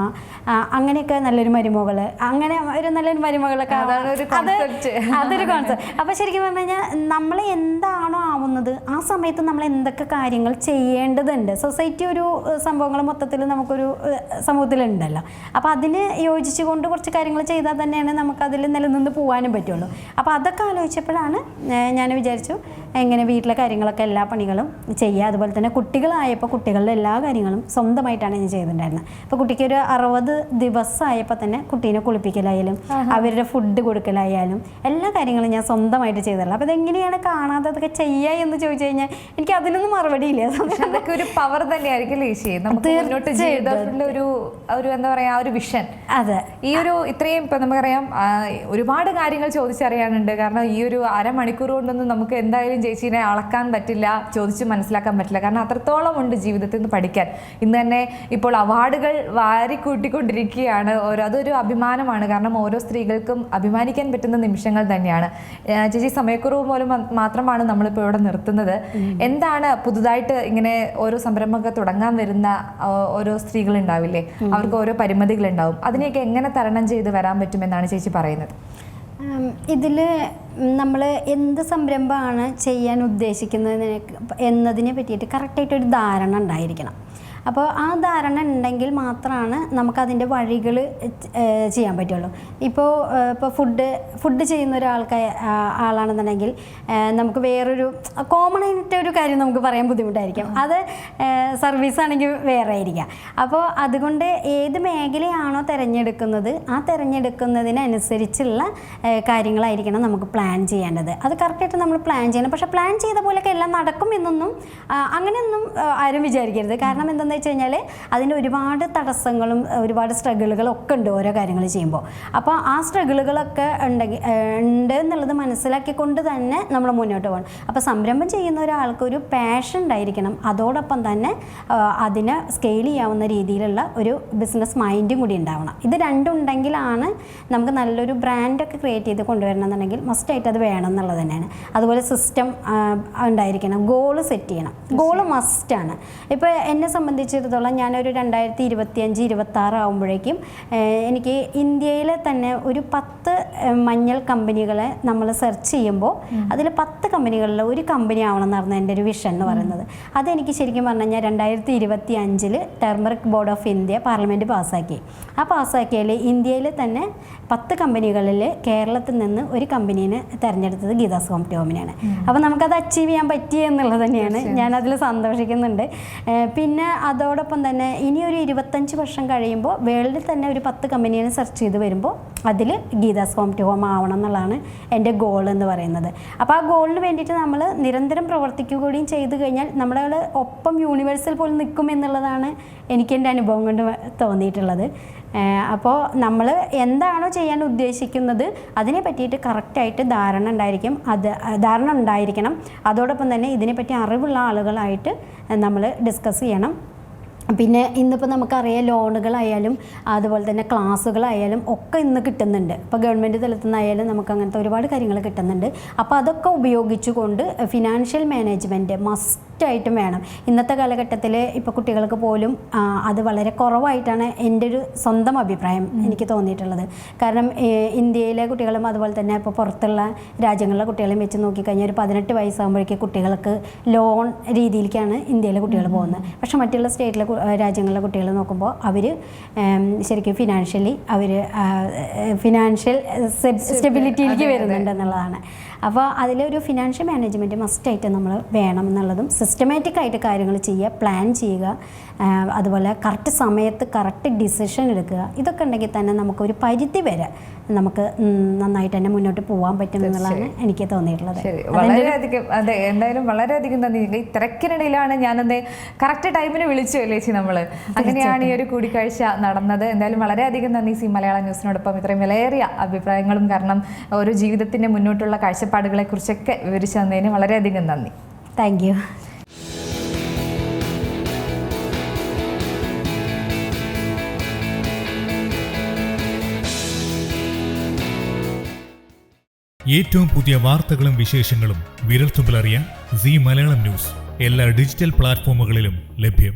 അങ്ങനെയൊക്കെ നല്ലൊരു മരുമകൾ, അങ്ങനെ ഒരു നല്ലൊരു മരുമകളൊക്കെ അതൊരു കോൺസെപ്റ്റ്. അപ്പോൾ ശരിക്കും പറഞ്ഞു കഴിഞ്ഞാൽ നമ്മൾ എന്താണോ ആവുന്നത് ആ സമയത്ത് നമ്മൾ എന്തൊക്കെ കാര്യങ്ങൾ ചെയ്യേണ്ടതുണ്ട്. സൊസൈറ്റി ഒരു സംഭവങ്ങൾ മൊത്തത്തിൽ നമുക്കൊരു സമൂഹത്തിലുണ്ടല്ലോ. അപ്പോൾ അതിന് യോജിച്ചുകൊണ്ട് കുറച്ച് കാര്യങ്ങൾ ചെയ്താൽ തന്നെയാണ് നമുക്കതിൽ നിലനിന്ന് പോകാനും പറ്റുള്ളൂ. അപ്പോൾ അതൊക്കെ ആലോചിച്ചപ്പോഴാണ് ഞാൻ വിചാരിച്ചു, എങ്ങനെ വീട്ടിലെ കാര്യങ്ങളൊക്കെ എല്ലാ പണികളും ചെയ്യുക. അതുപോലെ തന്നെ കുട്ടികളായപ്പോൾ കുട്ടികളുടെ എല്ലാ കാര്യങ്ങളും സ്വന്തമായിട്ടാണ് ഞാൻ ചെയ്തിട്ടുണ്ടായിരുന്നത്. അപ്പോൾ കുട്ടിക്ക് ഒരു 60 ദിവസമായപ്പോൾ തന്നെ കുട്ടീനെ കുളിപ്പിക്കലായാലും അവരുടെ ഫുഡ് കൊടുക്കലായാലും എല്ലാ കാര്യങ്ങളും ഞാൻ സ്വന്തമായിട്ട് ചെയ്തിട്ടുള്ളൂ. അപ്പോൾ ഇതെങ്ങനെയാണ് കാണാതെ അതൊക്കെ ചെയ്യുക എന്ന് ചോദിച്ചു കഴിഞ്ഞാൽ എനിക്ക് അതിനൊന്നും മറുപടിയില്ല. അതൊക്കെ ഒരു പവർ തന്നെയായിരിക്കും ഒരു എന്താ പറയാ, ഒരു വിഷൻ. അതെ, ഈ ഒരു ഇത്രയും ഇപ്പം നമുക്കറിയാം ഒരുപാട് കാര്യങ്ങൾ ചോദിച്ചറിയാനുണ്ട്. കാരണം ഈ ഒരു 1/2 മണിക്കൂർ കൊണ്ടൊന്നും നമുക്ക് എന്തായാലും ചേച്ചീനെ അളക്കാൻ പറ്റില്ല, ചോദിച്ച് മനസ്സിലാക്കാൻ പറ്റില്ല. കാരണം അത്രത്തോളം ഉണ്ട് ജീവിതത്തിൽ നിന്ന് പഠിക്കാൻ. ഇന്ന് തന്നെ ഇപ്പോൾ അവാർഡുകൾ വാരിക്കൂട്ടിക്കൊണ്ടിരിക്കുകയാണ്. അതൊരു അഭിമാനമാണ്. കാരണം ഓരോ സ്ത്രീകൾക്കും അഭിമാനിക്കാൻ പറ്റുന്ന നിമിഷങ്ങൾ തന്നെയാണ്. ചേച്ചി സമയക്കുറവ് മൂലം മാത്രമാണ് നമ്മളിപ്പോൾ ഇവിടെ നിർത്തുന്നത്. എന്താണ് പുതുതായിട്ട് ഇങ്ങനെ ഓരോ സംരംഭമൊക്കെ തുടങ്ങാൻ വരുന്ന ഓരോ സ്ത്രീകൾ ഉണ്ടാവില്ലേ, അവർക്ക് ഓരോ പരിമിതികൾ ഉണ്ടാവും, അതിനെയൊക്കെ എങ്ങനെ തരണം ചെയ്ത് വരാൻ പറ്റുമെന്നാണ് ചേച്ചി പറയുന്നത്? ഇതിൽ നമ്മൾ എന്ത് സംരംഭമാണ് ചെയ്യാൻ ഉദ്ദേശിക്കുന്നതിനെ എന്നതിനെ പറ്റിയിട്ട് കറക്റ്റായിട്ടൊരു ധാരണ ഉണ്ടായിരിക്കണം. അപ്പോൾ ആ ധാരണ ഉണ്ടെങ്കിൽ മാത്രമാണ് നമുക്കതിൻ്റെ വഴികൾ ചെയ്യാൻ പറ്റുള്ളൂ. ഇപ്പോൾ ഫുഡ് ചെയ്യുന്ന ആളാണെന്നുണ്ടെങ്കിൽ നമുക്ക് വേറൊരു കോമൺ ആയിട്ടൊരു കാര്യം നമുക്ക് പറയാൻ ബുദ്ധിമുട്ടായിരിക്കും. അത് സർവീസ് ആണെങ്കിൽ വേറെ ആയിരിക്കാം. അപ്പോൾ അതുകൊണ്ട് ഏത് മേഖലയാണോ തിരഞ്ഞെടുക്കുന്നത് ആ തിരഞ്ഞെടുക്കുന്നതിനനുസരിച്ചുള്ള കാര്യങ്ങളായിരിക്കണം നമുക്ക് പ്ലാൻ ചെയ്യേണ്ടത്. അത് കറക്റ്റായിട്ട് നമ്മൾ പ്ലാൻ ചെയ്യണം. പക്ഷേ പ്ലാൻ ചെയ്ത പോലെയൊക്കെ എല്ലാം നടക്കും എന്നൊന്നും അങ്ങനെയൊന്നും ആരും വിചാരിക്കരുത്. കാരണം എന്താണെന്ന് വെച്ച് കഴിഞ്ഞാൽ അതിന് ഒരുപാട് തടസ്സങ്ങളും ഒരുപാട് സ്ട്രഗിളുകളും ഒക്കെ ഉണ്ട് ഓരോ കാര്യങ്ങൾ ചെയ്യുമ്പോൾ. അപ്പോൾ ആ സ്ട്രഗിളുകളൊക്കെ ഉണ്ട് എന്നുള്ളത് മനസ്സിലാക്കിക്കൊണ്ട് തന്നെ നമ്മൾ മുന്നോട്ട് പോകണം. അപ്പോൾ സംരംഭം ചെയ്യുന്ന ഒരാൾക്ക് ഒരു പാഷൻ ഉണ്ടായിരിക്കണം. അതോടൊപ്പം തന്നെ അതിനെ സ്കെയിൽ ചെയ്യാവുന്ന രീതിയിലുള്ള ഒരു ബിസിനസ് മൈൻഡും കൂടി ഉണ്ടാവണം. ഇത് രണ്ടും ഉണ്ടെങ്കിലാണ് നമുക്ക് നല്ലൊരു ബ്രാൻഡൊക്കെ ക്രിയേറ്റ് ചെയ്ത് കൊണ്ടുവരണം എന്നുണ്ടെങ്കിൽ മസ്റ്റായിട്ട് അത് വേണം എന്നുള്ളത് തന്നെയാണ്. അതുപോലെ സിസ്റ്റം ഉണ്ടായിരിക്കണം. ഗോള് സെറ്റ് ചെയ്യണം. ഗോള് മസ്റ്റാണ്. ഇപ്പോൾ എന്നെ സംബന്ധിച്ചിടത്തോളം ഞാനൊരു 2025-26 ആകുമ്പോഴേക്കും എനിക്ക് ഇന്ത്യയിലെ തന്നെ ഒരു 10 മഞ്ഞൾ കമ്പനികളെ നമ്മൾ സെർച്ച് ചെയ്യുമ്പോൾ അതിൽ 10 കമ്പനികളിൽ ഒരു കമ്പനി ആവണം എന്നായിരുന്നു എൻ്റെ ഒരു വിഷൻ എന്ന് പറയുന്നത്. അതെനിക്ക് ശരിക്കും പറഞ്ഞു കഴിഞ്ഞാൽ 2025 turmeric board of India parliament പാസ്സാക്കി. ആ പാസ്സാക്കിയതിൽ ഇന്ത്യയിൽ തന്നെ 10 കമ്പനികളിൽ കേരളത്തിൽ നിന്ന് ഒരു കമ്പനീനെ തിരഞ്ഞെടുത്തത് ഗീതാസ് ഹോം ടു ഹോമിനെയാണ്. അപ്പോൾ നമുക്കത് അച്ചീവ് ചെയ്യാൻ പറ്റി എന്നുള്ളത് തന്നെയാണ്. ഞാനതിൽ സന്തോഷിക്കുന്നുണ്ട്. പിന്നെ അതോടൊപ്പം തന്നെ ഇനി ഒരു 25 വർഷം കഴിയുമ്പോൾ വേൾഡിൽ തന്നെ ഒരു 10 കമ്പനീനെ സെർച്ച് ചെയ്ത് വരുമ്പോൾ അതിൽ ഗീതാസ് ഹോം ടു ഹോം ആവണം എന്നുള്ളതാണ് എൻ്റെ ഗോൾ എന്ന് പറയുന്നത്. അപ്പോൾ ആ ഗോളിന് വേണ്ടിയിട്ട് നമ്മൾ നിരന്തരം പ്രവർത്തിക്കുകയും ചെയ്തു കഴിഞ്ഞാൽ നമ്മുടെ ഒപ്പം യൂണിവേഴ്സിൽ പോലും നിൽക്കും എന്നുള്ളതാണ് എനിക്ക് എൻ്റെ അനുഭവം കൊണ്ട് തോന്നിയിട്ടുള്ളത്. അപ്പോൾ നമ്മൾ എന്താണോ ചെയ്യാൻ ഉദ്ദേശിക്കുന്നത് അതിനെ പറ്റിയിട്ട് കറക്റ്റായിട്ട് ധാരണ ഉണ്ടായിരിക്കണം. അതോടൊപ്പം തന്നെ ഇതിനെപ്പറ്റി അറിവുള്ള ആളുകളായിട്ട് നമ്മൾ ഡിസ്കസ് ചെയ്യണം. പിന്നെ ഇന്നിപ്പോൾ നമുക്കറിയാം ലോണുകളായാലും അതുപോലെ തന്നെ ക്ലാസ്സുകളായാലും ഒക്കെ ഇന്ന് കിട്ടുന്നുണ്ട്. ഇപ്പോൾ ഗവൺമെൻറ് തലത്തിൽ നിന്നായാലും നമുക്ക് അങ്ങനത്തെ ഒരുപാട് കാര്യങ്ങൾ കിട്ടുന്നുണ്ട്. അപ്പോൾ അതൊക്കെ ഉപയോഗിച്ചുകൊണ്ട് ഫിനാൻഷ്യൽ മാനേജ്മെൻറ്റ് മസ്റ്റായിട്ടും വേണം. ഇന്നത്തെ കാലഘട്ടത്തിൽ ഇപ്പോൾ കുട്ടികൾക്ക് പോലും അത് വളരെ കുറവായിട്ടാണ് എൻ്റെ ഒരു സ്വന്തം അഭിപ്രായം എനിക്ക് തോന്നിയിട്ടുള്ളത്. കാരണം ഇന്ത്യയിലെ കുട്ടികളും അതുപോലെ തന്നെ ഇപ്പോൾ പുറത്തുള്ള രാജ്യങ്ങളിലെ കുട്ടികളെയും വെച്ച് നോക്കിക്കഴിഞ്ഞാൽ ഒരു 18 വയസ്സാകുമ്പോഴേക്കും കുട്ടികൾക്ക് ലോൺ രീതിയിലേക്കാണ് ഇന്ത്യയിലെ കുട്ടികൾ പോകുന്നത്. പക്ഷേ മറ്റുള്ള സ്റ്റേറ്റിലെ രാജ്യങ്ങളിലെ കുട്ടികൾ നോക്കുമ്പോൾ അവർ ശരിക്കും ഫിനാൻഷ്യൽ സ്റ്റെബിലിറ്റിയിലേക്ക് വരുന്നുണ്ട് എന്നുള്ളതാണ്. അപ്പോൾ അതിലൊരു ഫിനാൻഷ്യൽ മാനേജ്മെൻറ്റ് മസ്റ്റായിട്ട് നമ്മൾ വേണം എന്നുള്ളതും സിസ്റ്റമാറ്റിക് ആയിട്ട് കാര്യങ്ങൾ ചെയ്യുക, പ്ലാൻ ചെയ്യുക, അതുപോലെ കറക്റ്റ് സമയത്ത് കറക്റ്റ് ഡിസിഷൻ എടുക്കുക. ഇതൊക്കെ ഉണ്ടെങ്കിൽ തന്നെ നമുക്കൊരു പരിധി വരെ നമുക്ക് നന്നായിട്ട് തന്നെ മുന്നോട്ട് പോകാൻ പറ്റും എന്നുള്ളതാണ് എനിക്ക് തോന്നിയിട്ടുള്ളത്. വളരെയധികം അതെ, എന്തായാലും വളരെയധികം നന്ദി. ഈ തിരക്കിനിടയിലാണ് ഞാനത് കറക്റ്റ് ടൈമിന് വിളിച്ചു അല്ലേ ചേച്ചി നമ്മൾ. അങ്ങനെയാണ് ഈ ഒരു കൂടിക്കാഴ്ച നടന്നത്. എന്തായാലും വളരെയധികം നന്ദി സി മലയാളം ന്യൂസിനോടൊപ്പം ഇത്രയും വിലയേറിയ അഭിപ്രായങ്ങളും കാരണം ഒരു ജീവിതത്തിൻ്റെ മുന്നോട്ടുള്ള കാഴ്ചപ്പാടുകളെ കുറിച്ചൊക്കെ വിവരിച്ചു തന്നതിന് വളരെയധികം നന്ദി. Thank you. ഏറ്റവും പുതിയ വാർത്തകളും വിശേഷങ്ങളും വിരൽത്തുമ്പിലറിയാൻ സി മലയാളം ന്യൂസ് എല്ലാ ഡിജിറ്റൽ പ്ലാറ്റ്ഫോമുകളിലും ലഭ്യം.